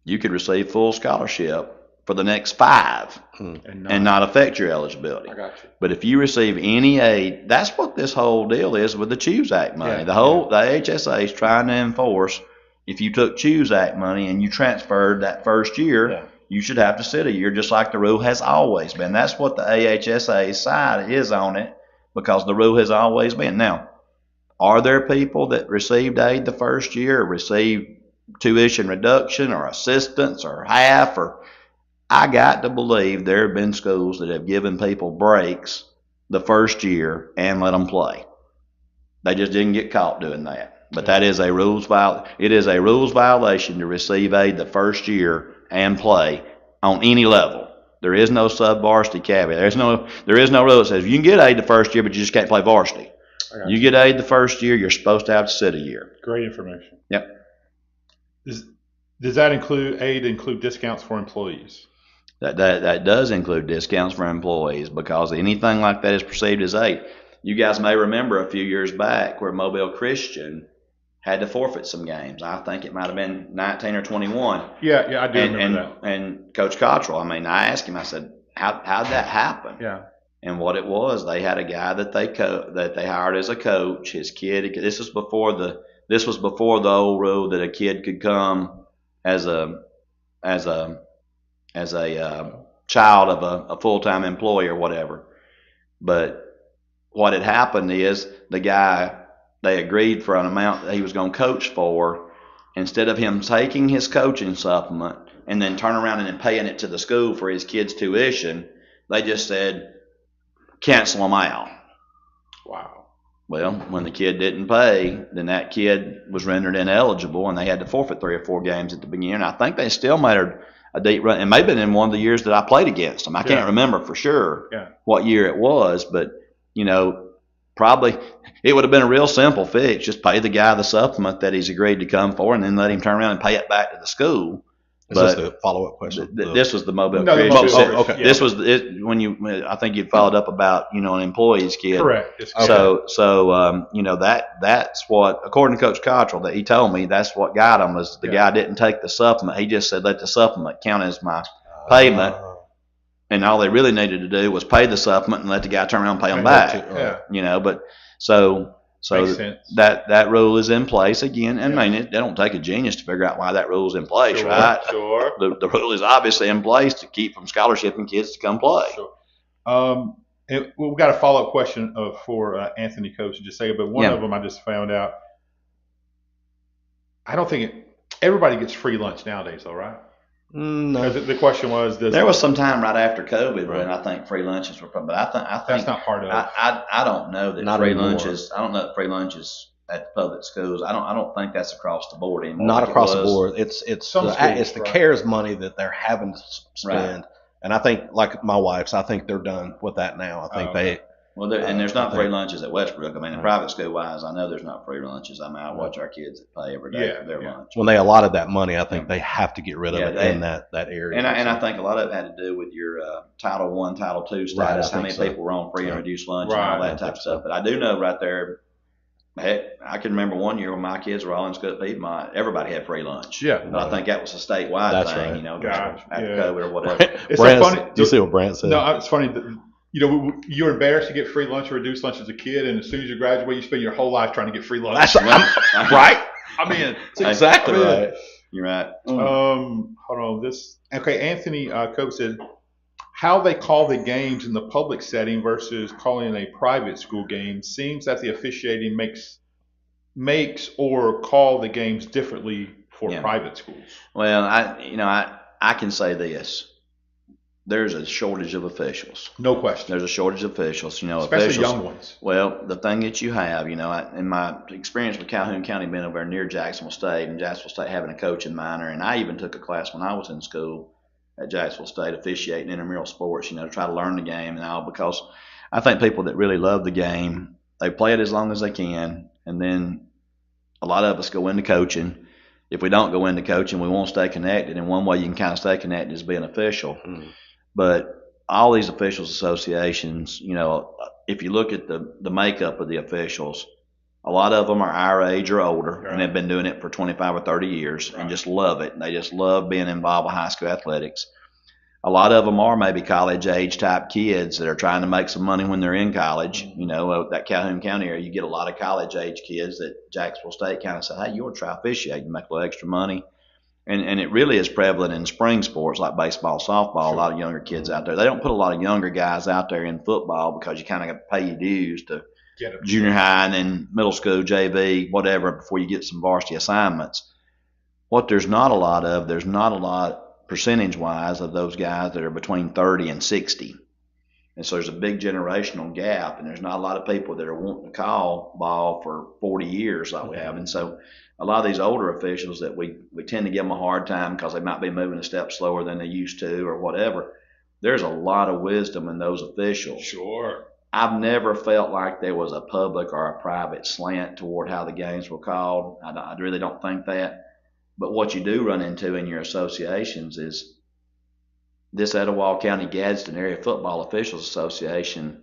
you could receive full scholarship for the next 5 and not affect your eligibility. I got you. But if you receive any aid, that's what this whole deal is with the CHOOSE Act money. The AHSA is trying to enforce, if you took CHOOSE Act money and you transferred that first year, you should have to sit a year, just like the rule has always been. That's what the AHSA side is on it, because the rule has always been. Now, are there people that received aid the first year, or received tuition reduction or assistance or half? Or I got to believe there have been schools that have given people breaks the first year and let them play. They just didn't get caught doing that. But that is a rules it is a rules violation to receive aid the first year and play on any level. There is no sub-varsity caveat. There is no rule that says you can get aid the first year, but you just can't play varsity. You get aid the first year, you're supposed to have to sit a year. Great information. Yep. Does that include discounts for employees? That does include discounts for employees, because anything like that is perceived as aid. You guys may remember a few years back where Mobile Christian had to forfeit some games. I think it might have been 19 or 21. Yeah, I do remember that. And Coach Cottrell, I asked him, I said, how'd that happen? Yeah. And what it was, they had a guy that they hired as a coach. His kid, this was before the old rule that a kid could come as a child of a full-time employee or whatever. But what had happened is the guy, they agreed for an amount that he was going to coach for. Instead of him taking his coaching supplement and then turn around and then paying it to the school for his kid's tuition, they just said, cancel him out. Wow. Well, when the kid didn't pay, then that kid was rendered ineligible, and they had to forfeit 3 or 4 games at the beginning. I think they still made a deep run. It may have been in one of the years that I played against them. I can't remember for sure what year it was, but, probably it would have been a real simple fix. Just pay the guy the supplement that he's agreed to come for, and then let him turn around and pay it back to the school. Is this the follow-up question? This was the Mobile Christian. Okay. This was I think you followed up about, an employee's kid. Correct. Okay. So that's what, according to Coach Cottrell, that he told me, that's what got him, was the guy didn't take the supplement. He just said, let the supplement count as my payment. And all they really needed to do was pay the supplement and let the guy turn around and pay them back. But so that rule is in place again. And they don't take a genius to figure out why that rule is in place, right? Sure. The rule is obviously in place to keep from scholarshiping kids to come play. Sure. We've got a follow-up question for Anthony Coates in just a second, but one of them I just found out. I don't think everybody gets free lunch nowadays, though, right? No, The question was, there was some time right after COVID when I think free lunches were, but I think that's not part of it. I don't know that Not free anymore. lunches. I don't know that free lunches at public schools. I don't think that's across the board anymore. Not like across it the was. board. It's Some the, schools, it's the right. CARES money that they're having to spend. Right. And I think, like my wife's, I think they're done with that now. I think they. Well, and there's not I free think- lunches at Westbrook. I mean, in Right. private school wise, I know there's not free lunches. I mean, I watch our kids that pay every day for their lunch. When they allotted that money, I think they have to get rid of it they- in that area. And I think a lot of it had to do with your Title I, Title II status, Right, I how many think so. people were on free and reduced lunch Right, and all I that type think of so. stuff. But I do know right there, heck, I can remember one year when my kids were all in school at Piedmont, everybody had free lunch. Yeah. And I think that was a statewide That's thing, right. you know, Gosh, after yeah. COVID or whatever. It's so Brant, funny. do you see what Brant said? No, it's funny. You're embarrassed to get free lunch or reduced lunch as a kid, and as soon as you graduate, you spend your whole life trying to get free lunch. That's right. I mean, That's exactly right. You're right. hold on. Anthony Cope said, how they call the games in the public setting versus calling a private school game seems that the officiating makes or call the games differently for private schools. Well, I can say this. There's a shortage of officials. No question. There's a shortage of officials. Especially officials, young ones. Well, the thing that you have, in my experience with Calhoun County being over near Jacksonville State and Jacksonville State having a coaching minor, and I even took a class when I was in school at Jacksonville State officiating intramural sports, to try to learn the game and all, because I think people that really love the game, they play it as long as they can, and then a lot of us go into coaching. If we don't go into coaching, we won't stay connected, and one way you can kind of stay connected is being official. Mm. But all these officials associations, if you look at the makeup of the officials, a lot of them are our age or older and have been doing it for 25 or 30 years and just love it. They just love being involved with high school athletics. A lot of them are maybe college age type kids that are trying to make some money when they're in college. That Calhoun County area, you get a lot of college age kids that Jacksonville State kind of say, hey, you want to try officiate, you make a little extra money. And it really is prevalent in spring sports like baseball, softball. A lot of younger kids out there. They don't put a lot of younger guys out there in football because you kind of got to pay your dues to Get 'em. junior high and then middle school, JV, whatever, before you get some varsity assignments. What there's not a lot percentage-wise of those guys that are between 30 and 60. And so there's a big generational gap, and there's not a lot of people that are wanting to call ball for 40 years like we have. And so a lot of these older officials that we tend to give them a hard time because they might be moving a step slower than they used to or whatever. There's a lot of wisdom in those officials. Sure. I've never felt like there was a public or a private slant toward how the games were called. I really don't think that. But what you do run into in your associations is this Etowah County Gadsden Area Football Officials Association.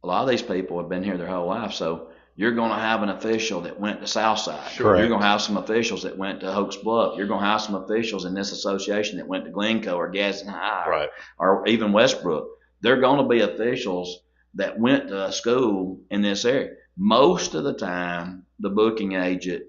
A lot of these people have been here their whole life, so you're going to have an official that went to Southside. Sure. You're going to have some officials that went to Hoax Bluff. You're going to have some officials in this association that went to Glencoe or Gadsden High, Right. or even Westbrook. They're going to be officials that went to school in this area. Most of the time, the booking agent,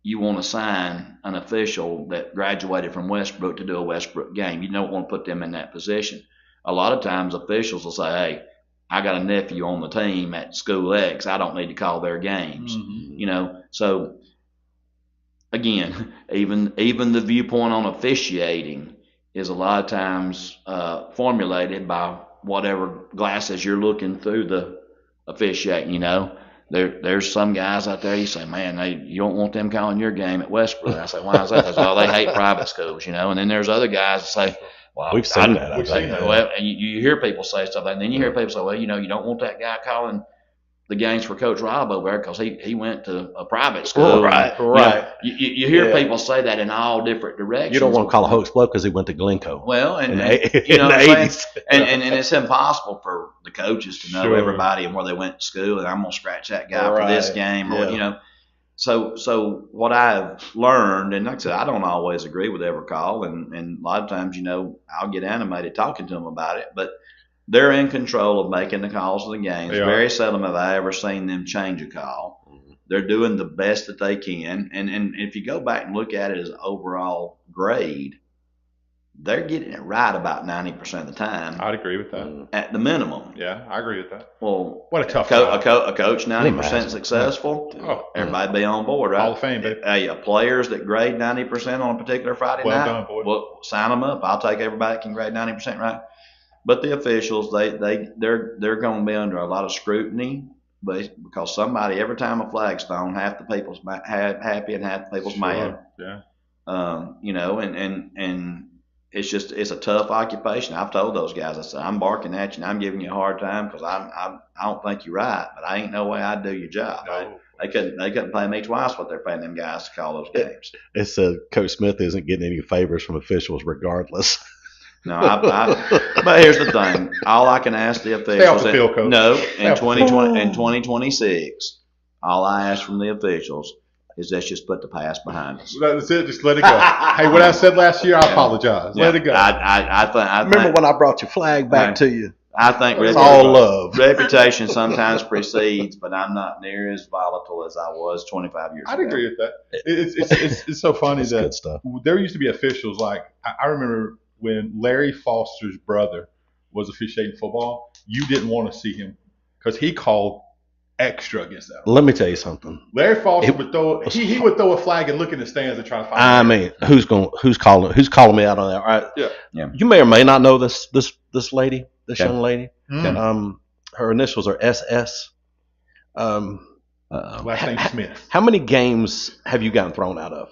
you want to sign an official that graduated from Westbrook to do a Westbrook game. You don't want to put them in that position. A lot of times officials will say, hey, I got a nephew on the team at school X. I don't need to call their games. Mm-hmm. So again, even the viewpoint on officiating is a lot of times formulated by whatever glasses you're looking through the officiating. There's some guys out there, you say, man, you don't want them calling your game at Westbrook. I say, why is that? They say, well, they hate private schools, And then there's other guys that say, well, We've seen that. We've seen that. well, and you hear people say stuff, and then you hear people say, well, you don't want that guy calling the games for Coach Rob over there because he went to a private school. Right. You hear people say that in all different directions. You don't want to call a Hoax Bluff because he went to Glencoe. Well, in and the you know what I'm 80s. saying? And it's impossible for the coaches to know Sure. everybody and where they went to school, and I'm going to scratch that guy for this game, or So what I've learned, and like I said, I don't always agree with every call, and a lot of times, I'll get animated talking to them about it, but they're in control of making the calls of the games. They are. Very seldom have I ever seen them change a call. They're doing the best that they can, and if you go back and look at it as an overall grade, they're getting it right about 90% of the time I'd agree with that. at the minimum. Yeah, I agree with that. Well, What a tough a job. coach 90% Imagine. successful, Oh, everybody be on board, right? Hall of Fame, baby. Hey, players that grade 90% on a particular Friday Well night, done, boy. well, sign them up. I'll take everybody that can grade 90%, right? But the officials, they're going to be under a lot of scrutiny, because somebody, every time a flag's thrown, half the people's happy and half the people's mad. Yeah. And it's a tough occupation. I've told those guys, I said, I'm barking at you and I'm giving you a hard time because I don't think you're right, but I ain't no way I'd do your job. No. They couldn't pay me twice what they're paying them guys to call those games. It said Coach Smith isn't getting any favors from officials regardless. No, but here's the thing. All I can ask the officials. Stay off the field, Coach. No, Stay in off the field. 2026, all I ask from the officials is let's just put the past behind us. That's it. Just let it go. Hey, what I said last year, I apologize. Yeah. Let it go. I think. Remember when I brought your flag back to you? I think It's all love. reputation sometimes precedes, but I'm not near as volatile as I was 25 years I'd ago. agree with that. It's so funny It's that good stuff. there used to be officials like I remember when Larry Foster's brother was officiating football. You didn't want to see him because he called extra against that. Let me tell you something. Larry Foster would throw he would throw a flag and look in the stands and try to find. I mean, who's calling me out on that? All right. Yeah. You may or may not know this lady, this Okay. young lady. Her initials are SS. Last name Smith. How many games have you gotten thrown out of?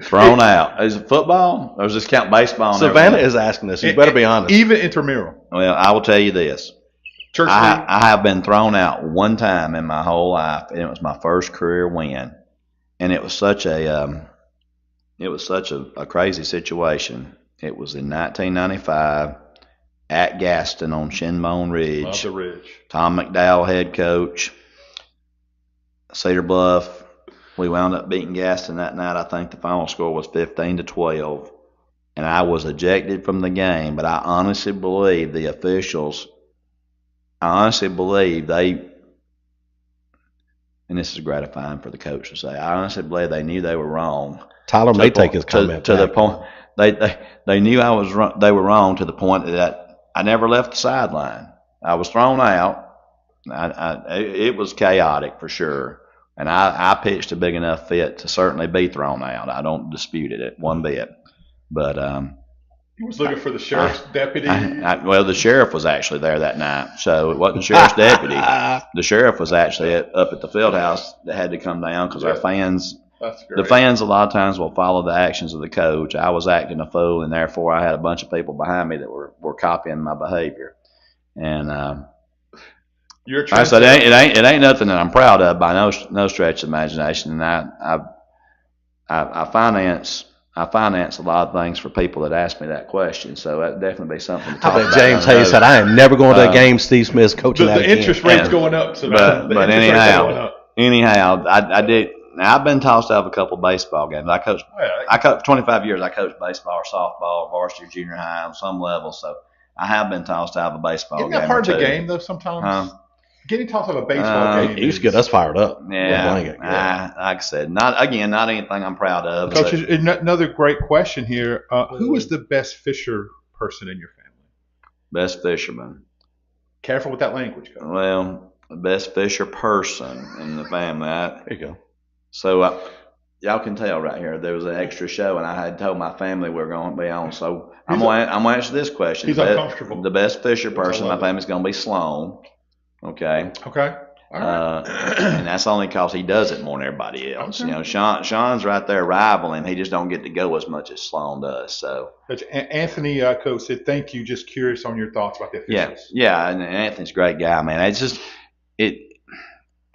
Thrown out. Is it football or does this count baseball? And Savannah everything? is asking this. You better be honest. Even intramural. Well, I will tell you this. Church I have been thrown out one time in my whole life, and it was my first career win. And it was such a crazy situation. It was in 1995 at Gaston on Shinbone Ridge. Love the Ridge. Tom McDowell head coach. Cedar Bluff. We wound up beating Gaston that night. I think the final score was 15-12, and I was ejected from the game. But I honestly believe the officials. I honestly believe they, and this is gratifying for the coach to say, I honestly believe they knew they were wrong. Tyler may take his comment to the back. point they knew I was wrong, they were wrong to the point that I never left the sideline. I was thrown out. It was chaotic for sure, and I pitched a big enough fit to certainly be thrown out. I don't dispute it one bit, but He was looking for the sheriff's deputy. well, the sheriff was actually there that night, so it wasn't the sheriff's deputy. The sheriff was actually up at the field house that had to come down because our fans. That's great. The fans a lot of times will follow the actions of the coach. I was acting a fool, and therefore I had a bunch of people behind me that were copying my behavior. And You're I said it ain't nothing that I'm proud of by no stretch of imagination. And I finance a lot of things for people that ask me that question. So that definitely be something to talk I bet about. James Hayes said, I am never going to a game Steve Smith's coaching the that again. interest rate's going up. So But the interest rates are going up. anyhow, I did. Now I've been tossed out of a couple of baseball games. I coached 25 years. I coached baseball or softball, varsity, junior high on some level. So I have been tossed out of a baseball Isn't game. that part or of the two. game though? Sometimes getting tossed out of a baseball game. He used to get us fired up. Yeah, Blanket. like I said, not anything I'm proud of. Coach, but another great question here. Who is the best fisher person in your family? best fisherman. Careful with that language, Coach. Well, the best fisher person in the family. There you go. So y'all can tell right here there was an extra show, and I had told my family we were going to be on. So I'm going to answer this question. He's uncomfortable. The best fisher person in my family is going to be Sloan. Okay. Okay. All right. And that's only because he does it more than everybody else. Okay. You know, Sean's right there rivaling. He just don't get to go as much as Sloan does. So Coach, Anthony, coach said, "Thank you. Just curious on your thoughts about the officials." yeah, and Anthony's a great guy, man. It's just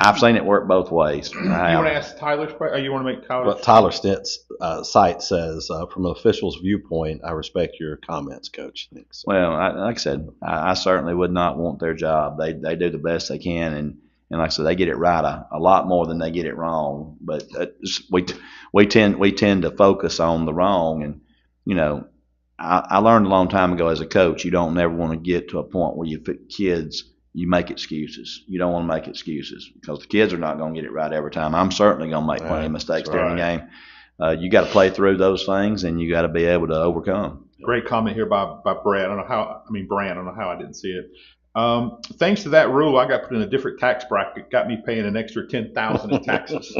I've seen it work both ways. You want to ask Tyler's question? Or you want to make Tyler's? But Tyler Stent's site says, from an official's viewpoint, I respect your comments, Coach. Thanks. Well, like I said, I certainly would not want their job. They do the best they can, and like I said, they get it right a lot more than they get it wrong. But we tend to focus on the wrong, and you know, I learned a long time ago as a coach, you don't never want to get to a point where you make excuses. You don't want to make excuses because the kids are not going to get it right every time. I'm certainly going to make plenty of mistakes during the game. you got to play through those things, and you got to be able to overcome. Great comment here by Brad. Brand. I don't know how I didn't see it. Thanks to that rule, I got put in a different tax bracket. Got me paying an extra $10,000 in taxes.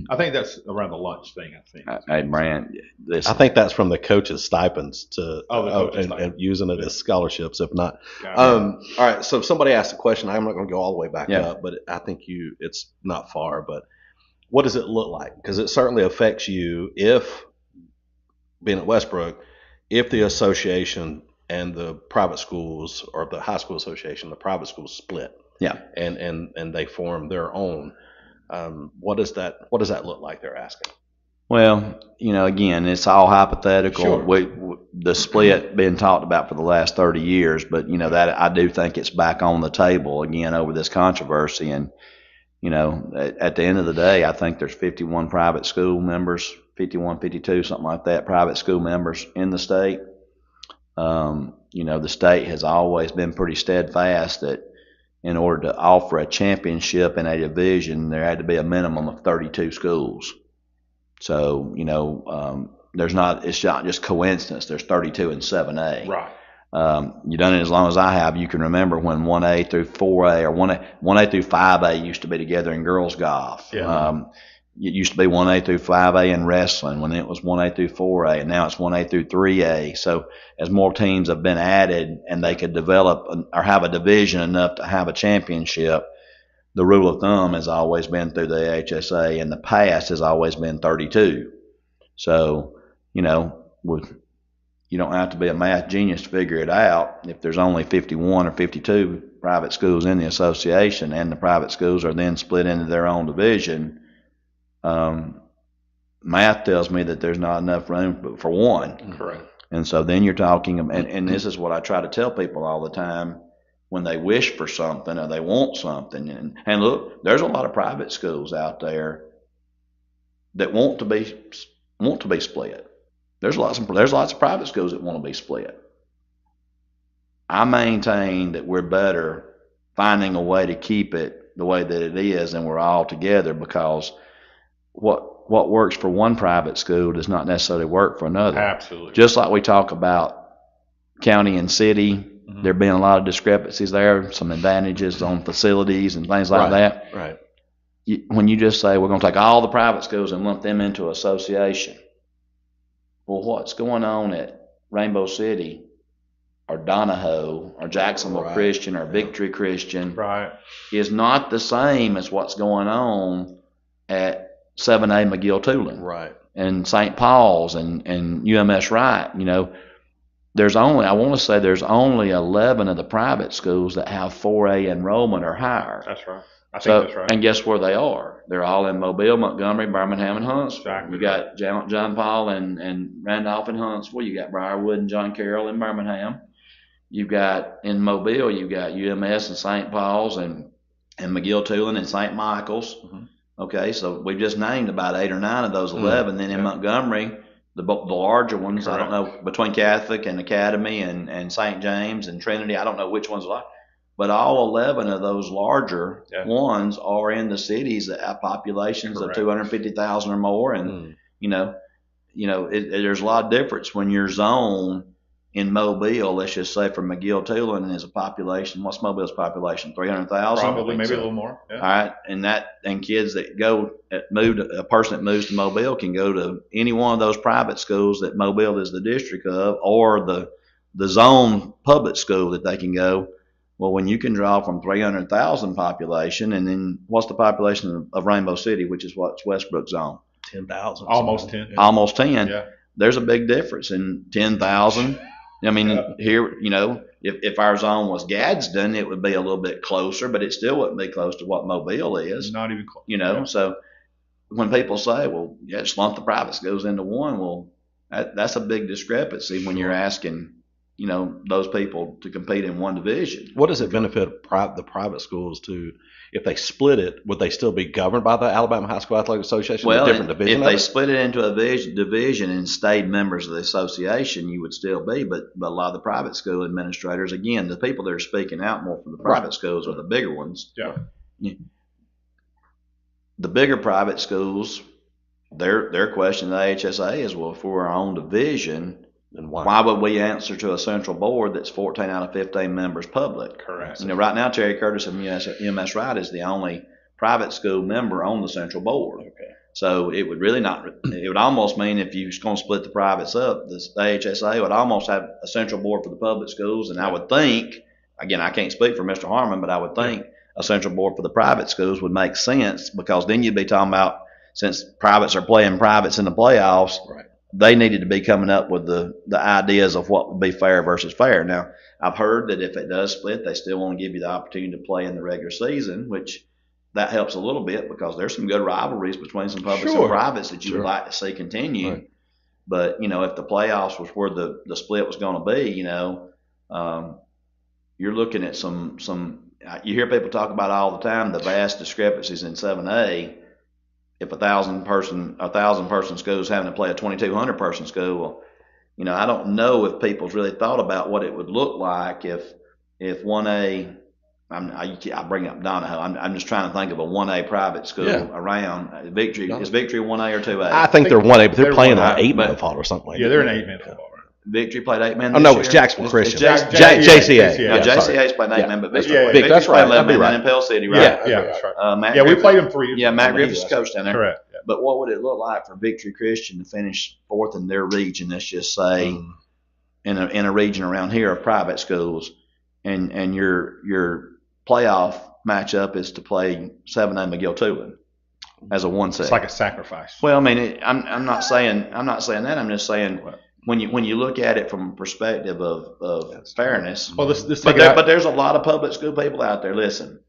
I think that's around the lunch thing. I think. Hey, Brand, I think that's from the coaches' stipends to coaches' and using it as scholarships. If not, Got all right. So if somebody asked a question, I'm not going to go all the way back Yeah. up, but I think it's not far. But what does it look like? Because it certainly affects you if being at Westbrook, if the association and the private schools, or the high school association, the private schools split. Yeah. And they form their own. What does that look like? They're asking. Well, again, it's all hypothetical. Sure. The split been talked about for the last 30 years, but that I do think it's back on the table again over this controversy. And at the end of the day, I think there's 51 private school members, 51, 52, something like that, private school members in the state. The state has always been pretty steadfast that in order to offer a championship in a division, there had to be a minimum of 32 schools. So, it's not just coincidence. There's 32 in 7A. Right. You've done it as long as I have. You can remember when 1A through 4A or 1A through 5A used to be together in girls golf. Yeah. It used to be 1A through 5A in wrestling when it was 1A through 4A, and now it's 1A through 3A. So as more teams have been added and they could develop or have a division enough to have a championship, the rule of thumb has always been through the HSA, and the past has always been 32. So, you don't have to be a math genius to figure it out. If there's only 51 or 52 private schools in the association and the private schools are then split into their own division, math tells me that there's not enough room for one. Correct. And so then you're talking, and this is what I try to tell people all the time when they wish for something or they want something. And look, there's a lot of private schools out there that want to be split. There's lots of private schools that want to be split. I maintain that we're better finding a way to keep it the way that it is, and we're all together, because what works for one private school does not necessarily work for another. Absolutely. Just like we talk about county and city, there have been a lot of discrepancies there, some advantages on facilities and things like that. Right. When you just say we're going to take all the private schools and lump them into association, well, what's going on at Rainbow City or Donahoe or Jacksonville Christian or Victory Christian is not the same as what's going on at 7A McGill-Toolen, and St. Paul's and UMS Wright. There's only 11 of the private schools that have 4A enrollment or higher. That's right. I think that's right. And guess where they are? They're all in Mobile, Montgomery, Birmingham, and Huntsville. Exactly. You got John Paul and Randolph in Huntsville. You got Briarwood and John Carroll in Birmingham. You've got in Mobile, you've got UMS and St. Paul's and McGill-Toolen and St. Michael's. Okay, so we've just named about 8 or 9 of those 11. Then in Montgomery, the larger ones, correct. I don't know, between Catholic and Academy and St. James and Trinity, I don't know which ones are like. But all 11 of those larger ones are in the cities that have populations correct. Of 250,000 or more. And, there's a lot of difference when your zone in Mobile, let's just say for McGill-Toolen, is a population. What's Mobile's population? 300,000? Probably, maybe a little more. Yeah. All right, and kids that a person that moves to Mobile can go to any one of those private schools that Mobile is the district of, or the zone public school that they can go. Well, when you can draw from 300,000 population, and then what's the population of Rainbow City, which is what's Westbrook zone? 10,000. Almost 10. Yeah. Almost 10. Yeah. There's a big difference in 10,000. I mean, here, if our zone was Gadsden, it would be a little bit closer, but it still wouldn't be close to what Mobile is. Not even close. So when people say, well, just lump the private schools into one, well, that's a big discrepancy when you're asking, those people to compete in one division. What does it benefit the private schools to, if they split it, would they still be governed by the Alabama High School Athletic Association? Well, a different division if they split it into a division and stayed members of the association, you would still be. But a lot of the private school administrators, again, the people that are speaking out more for the private schools are the bigger ones. Yeah. The bigger private schools their question to the AHSA is, well, if we're our own division, Then why would we answer to a central board that's 14 out of 15 members public? Correct. Right now, Terry Curtis of UMS Wright is the only private school member on the central board. Okay. So it would really not. It would almost mean if you're going to split the privates up, the AHSA would almost have a central board for the public schools, and I would think, again, I can't speak for Mr. Harmon, but I would think a central board for the private schools would make sense, because then you'd be talking about, since privates are playing privates in the playoffs, Right. they needed to be coming up with the ideas of what would be fair versus fair. Now, I've heard that if it does split, they still want to give you the opportunity to play in the regular season, which that helps a little bit, because there's some good rivalries between some publics and privates that you would like to see continue. Right. But, if the playoffs was where the split was going to be, you're looking at some you hear people talk about all the time the vast discrepancies in 7A. If a 1,000 person school is having to play a 2,200 person school, I don't know if people's really thought about what it would look like if 1A. I bring up Donahoe. I'm just trying to think of a 1A private school around Victory. Is Victory 1A or 2A? I think they're 1A, but they're playing 1A, like 8-man football or something like that. Yeah, they're an 8-man football. Victory played 8-man. Oh no, it's Jacksonville Christian. JCA. Yeah, JCA's playing 8-man, but Victory's that's right. playing 11-man in Pell City, right? Yeah, that's right. We played them 3 years. Yeah, Matt Griffiths coached down there. Correct. Yeah. But what would it look like for Victory Christian to finish 4th in their region? Let's just say in a region around here of private schools, and your playoff matchup is to play 7A McGill-Toolen as a 1 seed. It's like a sacrifice. Well, I mean, I'm not saying that. I'm just saying when you look at it from a perspective of fairness. Well, let's but there's a lot of public school people out there. Listen,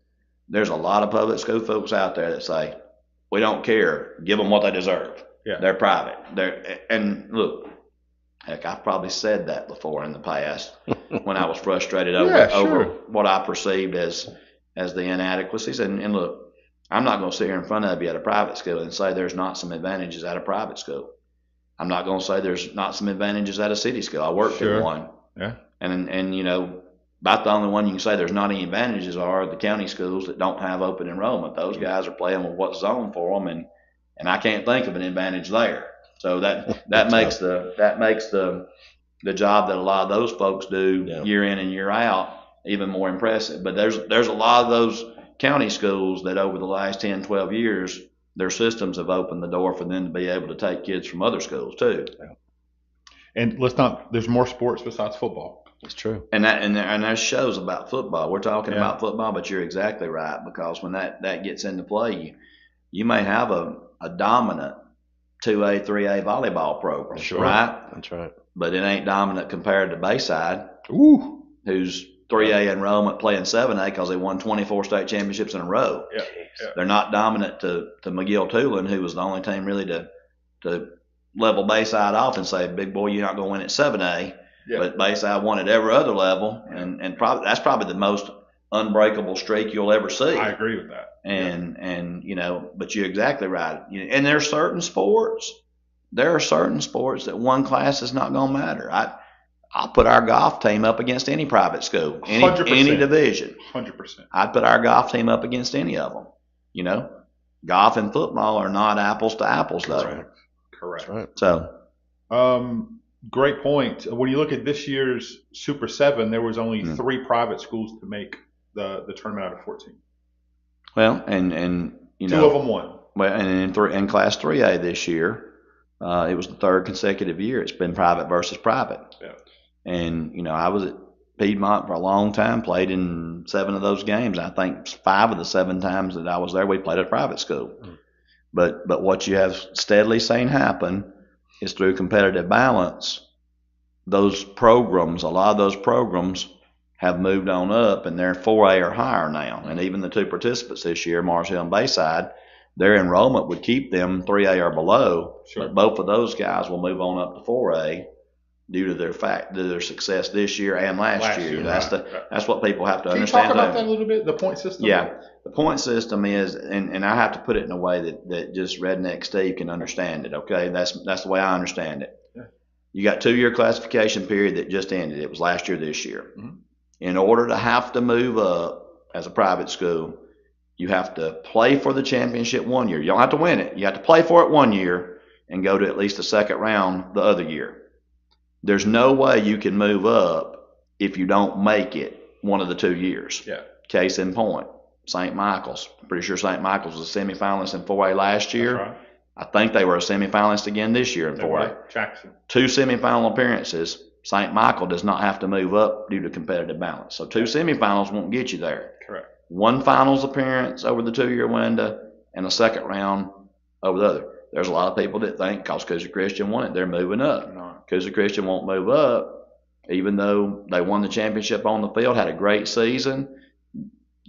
there's a lot of public school folks out there that say, we don't care. Give them what they deserve. Yeah. They're private. And look, heck, I've probably said that before in the past when I was frustrated over what I perceived as the inadequacies. And look, I'm not going to sit here in front of you at a private school and say there's not some advantages at a private school. I'm not going to say there's not some advantages at a city school. I worked at one. Yeah. And about the only one you can say there's not any advantages are the county schools that don't have open enrollment. Those guys are playing with what's zoned for them, and I can't think of an advantage there. So that makes the job that a lot of those folks do year in and year out even more impressive. But there's a lot of those county schools that over the last 10, 12 years, their systems have opened the door for them to be able to take kids from other schools too. Yeah. And there's more sports besides football. It's true. And there's shows about football. We're talking about football, but you're exactly right, because when that gets into play, you may have a dominant 2A, 3A volleyball program, right? That's right. But it ain't dominant compared to Bayside, who's 3A enrollment playing 7A because they won 24 state championships in a row. Yeah. They're not dominant to McGill-Toolen, who was the only team really to level Bayside off and say, big boy, you're not going to win at 7A. Yeah. But Bayside won at every other level, and that's probably the most unbreakable streak you'll ever see. I agree with that. And but you're exactly right. And there are certain sports that one class is not going to matter. I'll put our golf team up against any private school, any division. 100%. I'd put our golf team up against any of them. Golf and football are not apples to apples, though. That's right. Correct. That's right. So, great point. When you look at this year's Super 7, there was only 3 private schools to make the tournament out of 14. Well, and 2 of them won. Well, and in Class 3A this year, it was the 3rd consecutive year it's been private versus private. Yeah. And I was at Piedmont for a long time, played in 7 of those games. I think 5 of the 7 times that I was there, we played at a private school. But what you have steadily seen happen is through competitive balance, those programs, a lot of those programs have moved on up, and they're 4A or higher now. And even the 2 participants this year, Mars Hill and Bayside, their enrollment would keep them 3A or below. Sure. But both of those guys will move on up to 4A due to their success this year and last year. That's what people have to understand. Can you talk about that a little bit, the point system? Yeah. The point system is, and I have to put it in a way that just Redneck Steve can understand it, okay? That's the way I understand it. Yeah. You got 2-year classification period that just ended. It was last year, this year. Mm-hmm. In order to have to move up as a private school, you have to play for the championship 1 year. You don't have to win it. You have to play for it 1 year, and go to at least the second round the other year. There's no way you can move up if you don't make it one of the 2 years. Yeah. Case in point, St. Michael's. Pretty sure St. Michael's was a semifinalist in 4A last year. That's right. I think they were a semifinalist again this year in 4A. Jackson. 2 semifinal appearances. St. Michael does not have to move up due to competitive balance. So 2 semifinals won't get you there. Correct. 1 finals appearance over the 2-year window and a second round over the other. There's a lot of people that think because Coosa Christian won it, they're moving up. No. Coosa Christian won't move up, even though they won the championship on the field, had a great season.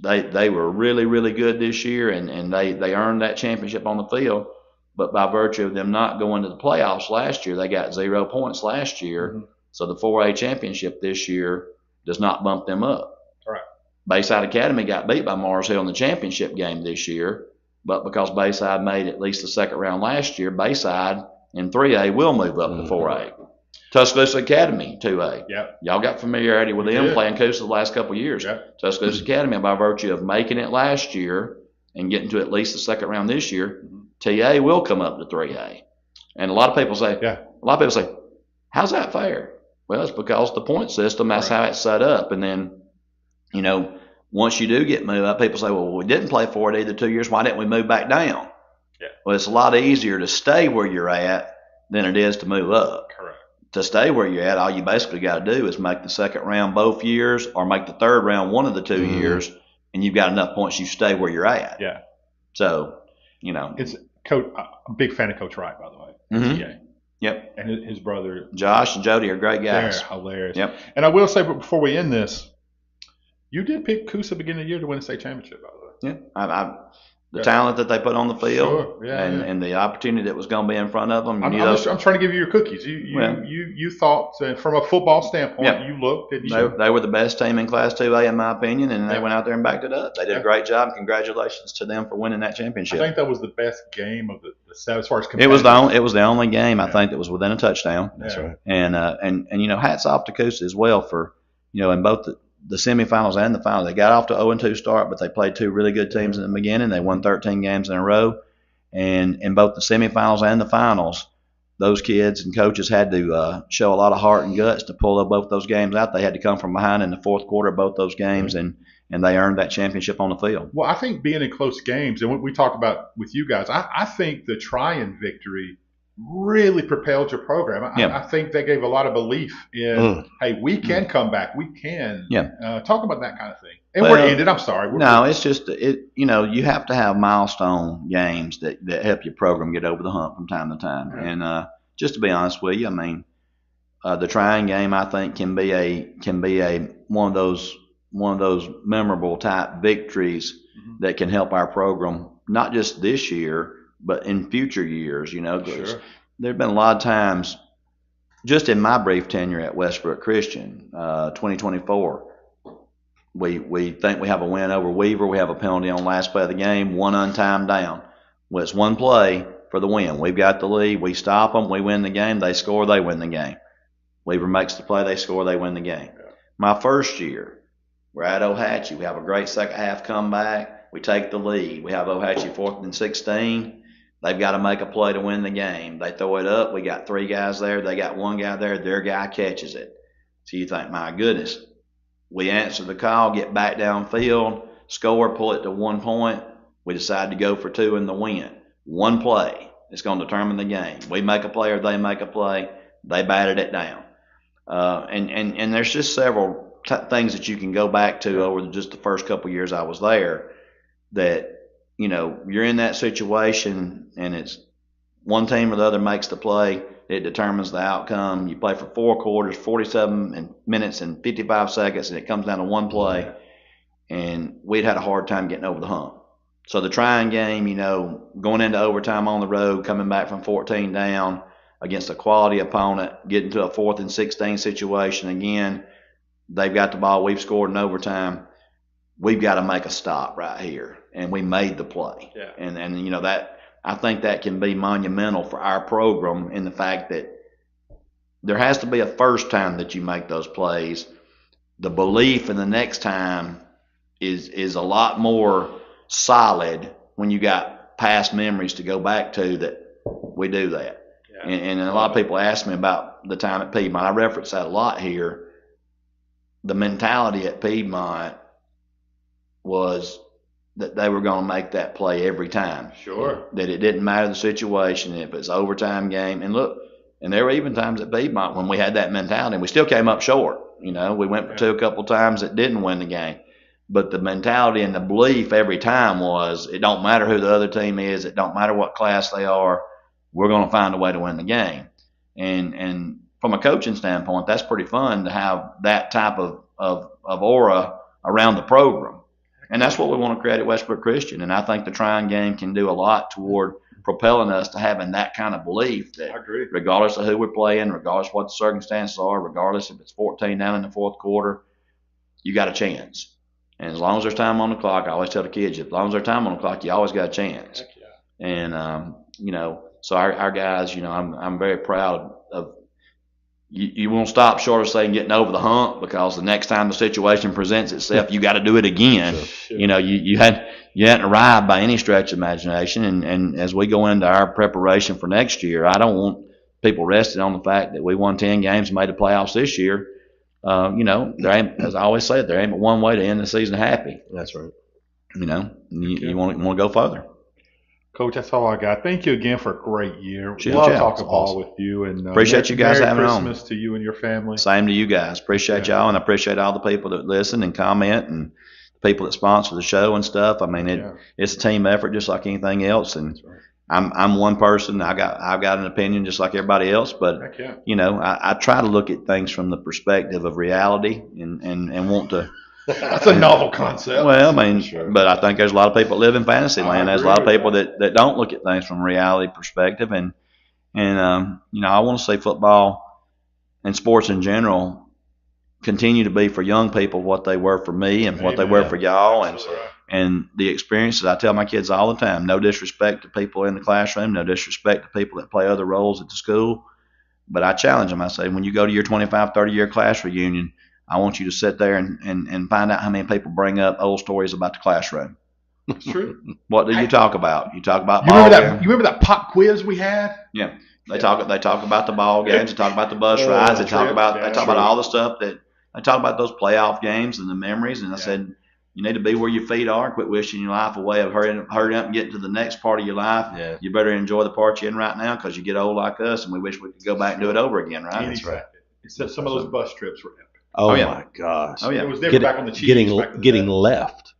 They were really, really good this year, and they earned that championship on the field. But by virtue of them not going to the playoffs last year, they got 0 points last year. Mm-hmm. So the 4A championship this year does not bump them up. Right. Bayside Academy got beat by Mars Hill in the championship game this year, but because Bayside made at least the second round last year, Bayside in 3A will move up to 4A. Tuscaloosa Academy, 2A. Yep. Y'all got familiarity with them playing Coosa the last couple of years. Yep. Tuscaloosa Academy, by virtue of making it last year and getting to at least the second round this year, TA will come up to 3A. And a lot of people say, how's that fair? Well, it's because the point system, that's how it's set up. And then, once you do get moved up, people say, well, we didn't play 4A the 2 years. Why didn't we move back down? Yeah. Well, it's a lot easier to stay where you're at than it is to move up. Correct. To stay where you're at, all you basically got to do is make the second round both years or make the third round one of the 2 years, and you've got enough points, you stay where you're at. Yeah. So, It's Coach. I'm a big fan of Coach Wright, by the way. Mhm. TA. Yep. And his brother. Josh and Jody are great guys. They're hilarious. Yep. And I will say, but before we end this, you did pick Coosa beginning of the year to win the state championship, by the way. Yeah. The talent that they put on the field, Sure. Yeah, and the opportunity that was going to be in front of them. I'm trying to give you your cookies. You thought from a football standpoint, you looked and they were the best team in Class 2A in my opinion, and they went out there and backed it up. They did a great job. Congratulations to them for winning that championship. I think that was the best game of the seven as far as it was the only game I think that was within a touchdown. That's right. And hats off to Coosa as well for in both the semifinals and the final. They got off to 0-2 start, but they played 2 really good teams in the beginning. They won 13 games in a row. And in both the semifinals and the finals, those kids and coaches had to show a lot of heart and guts to pull both those games out. They had to come from behind in the fourth quarter of both those games, and they earned that championship on the field. Well, I think being in close games, and what we talked about with you guys, I think the Tryon victory really propelled your program. I think they gave a lot of belief in, hey, we can come back. We can talk about that kind of thing. And we're ended. I'm sorry. It's just you have to have milestone games that help your program get over the hump from time to time. Right. And just to be honest with you, I mean, the Tryon game I think can be a one of those memorable type victories that can help our program not just this year, but in future years, Sure. There have been a lot of times, just in my brief tenure at Westbrook Christian, 2024, we think we have a win over Weaver. We have a penalty on last play of the game, 1 untimed down. Well, it's 1 play for the win. We've got the lead. We stop them. We win the game. They score. They win the game. Weaver makes the play. They score. They win the game. Yeah. My first year, we're at Ohatchee. We have a great second half comeback. We take the lead. We have Ohatchee 4th and 16. They've got to make a play to win the game. They throw it up. We got 3 guys there. They got 1 guy there. Their guy catches it. So you think, my goodness. We answer the call, get back downfield, score, pull it to 1 point. We decide to go for 2 in the win. 1 play. It's going to determine the game. We make a play or they make a play. They batted it down. And there's just several things that you can go back to over just the first couple years I was there that, you're in that situation and it's one team or the other makes the play. It determines the outcome. You play for 4 quarters, 47 minutes and 55 seconds, and it comes down to 1 play. And we'd had a hard time getting over the hump. So the Tryon game, going into overtime on the road, coming back from 14 down against a quality opponent, getting to a 4th and 16 situation again. They've got the ball. We've scored in overtime. We've got to make a stop right here. And we made the play. Yeah. And that I think that can be monumental for our program in the fact that there has to be a first time that you make those plays. The belief in the next time is a lot more solid when you got past memories to go back to that we do that. Yeah. And a lot of people ask me about the time at Piedmont. I reference that a lot here. The mentality at Piedmont was that they were going to make that play every time. Sure. That it didn't matter the situation, if it's an overtime game. And look, and there were even times at Piedmont when we had that mentality, and we still came up short. You know, we went for two a couple times that didn't win the game. But the mentality and the belief every time was, it don't matter who the other team is, it don't matter what class they are, we're going to find a way to win the game. And from a coaching standpoint, that's pretty fun to have that type of aura around the program. And that's what we want to create at Westbrook Christian. And I think the Trine game can do a lot toward propelling us to having that kind of belief that regardless of who we're playing, regardless of what the circumstances are, regardless if it's 14 down in the fourth quarter, you got a chance. And as long as there's time on the clock, I always tell the kids, as long as there's time on the clock, you always got a chance. Heck yeah. And, you know, so our guys, you know, I'm very proud of. You won't stop short of saying getting over the hump, because the next time the situation presents itself, you got to do it again. Sure. You know, you hadn't arrived by any stretch of imagination. And as we go into our preparation for next year, I don't want people resting on the fact that we won 10 games and made the playoffs this year. You know, there ain't, as I always say, there ain't but one way to end the season happy. That's right. You know, you want to go further. Coach, that's all I got. Thank you again for a great year. Sure, Love yeah, talking it's ball awesome. with you. And Appreciate you guys Merry having on. Christmas to you and your family. Same to you guys. Appreciate y'all, and I appreciate all the people that listen and comment, and the people that sponsor the show and stuff. I mean, it's a team effort just like anything else. And right. I'm one person. I've got an opinion just like everybody else. But Heck yeah. you know, I try to look at things from the perspective of reality and want to. That's a novel concept. Well, I mean, Sure. but I think there's a lot of people that live in fantasy I land. There's a lot of agree. people that don't look at things from a reality perspective. And you know, I want to see football and sports in general continue to be for young people what they were for me and what they Amen. were for y'all. And That's right. and the experiences, I tell my kids all the time, no disrespect to people in the classroom, no disrespect to people that play other roles at the school. But I challenge them. I say, when you go to your 25, 30-year class reunion, I want you to sit there and find out how many people bring up old stories about the classroom. It's true. What do you talk about? You talk about You ball remember that? games. You remember that pop quiz we had? Yeah. They talk about the ball games. They talk about the bus rides. They talk about all the stuff that they talk about, those playoff games and the memories. And I said, you need to be where your feet are. Quit wishing your life away of hurrying up and getting to the next part of your life. Yeah. You better enjoy the part you're in right now, because you get old like us, and we wish we could go back and do it over again, right? That's right. Except some of those bus trips were epic. Oh, yeah. my gosh. Oh yeah. It was different back on the Chiefs. back in the Getting day. left.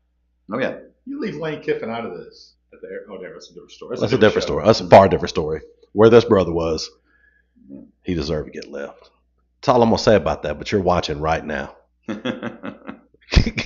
Oh yeah. You leave Lane Kiffin out of this. That's a different story. That's a different story. That's a far different story. Where this brother was, he deserved to get left. That's all I'm going to say about that, but you're watching right now.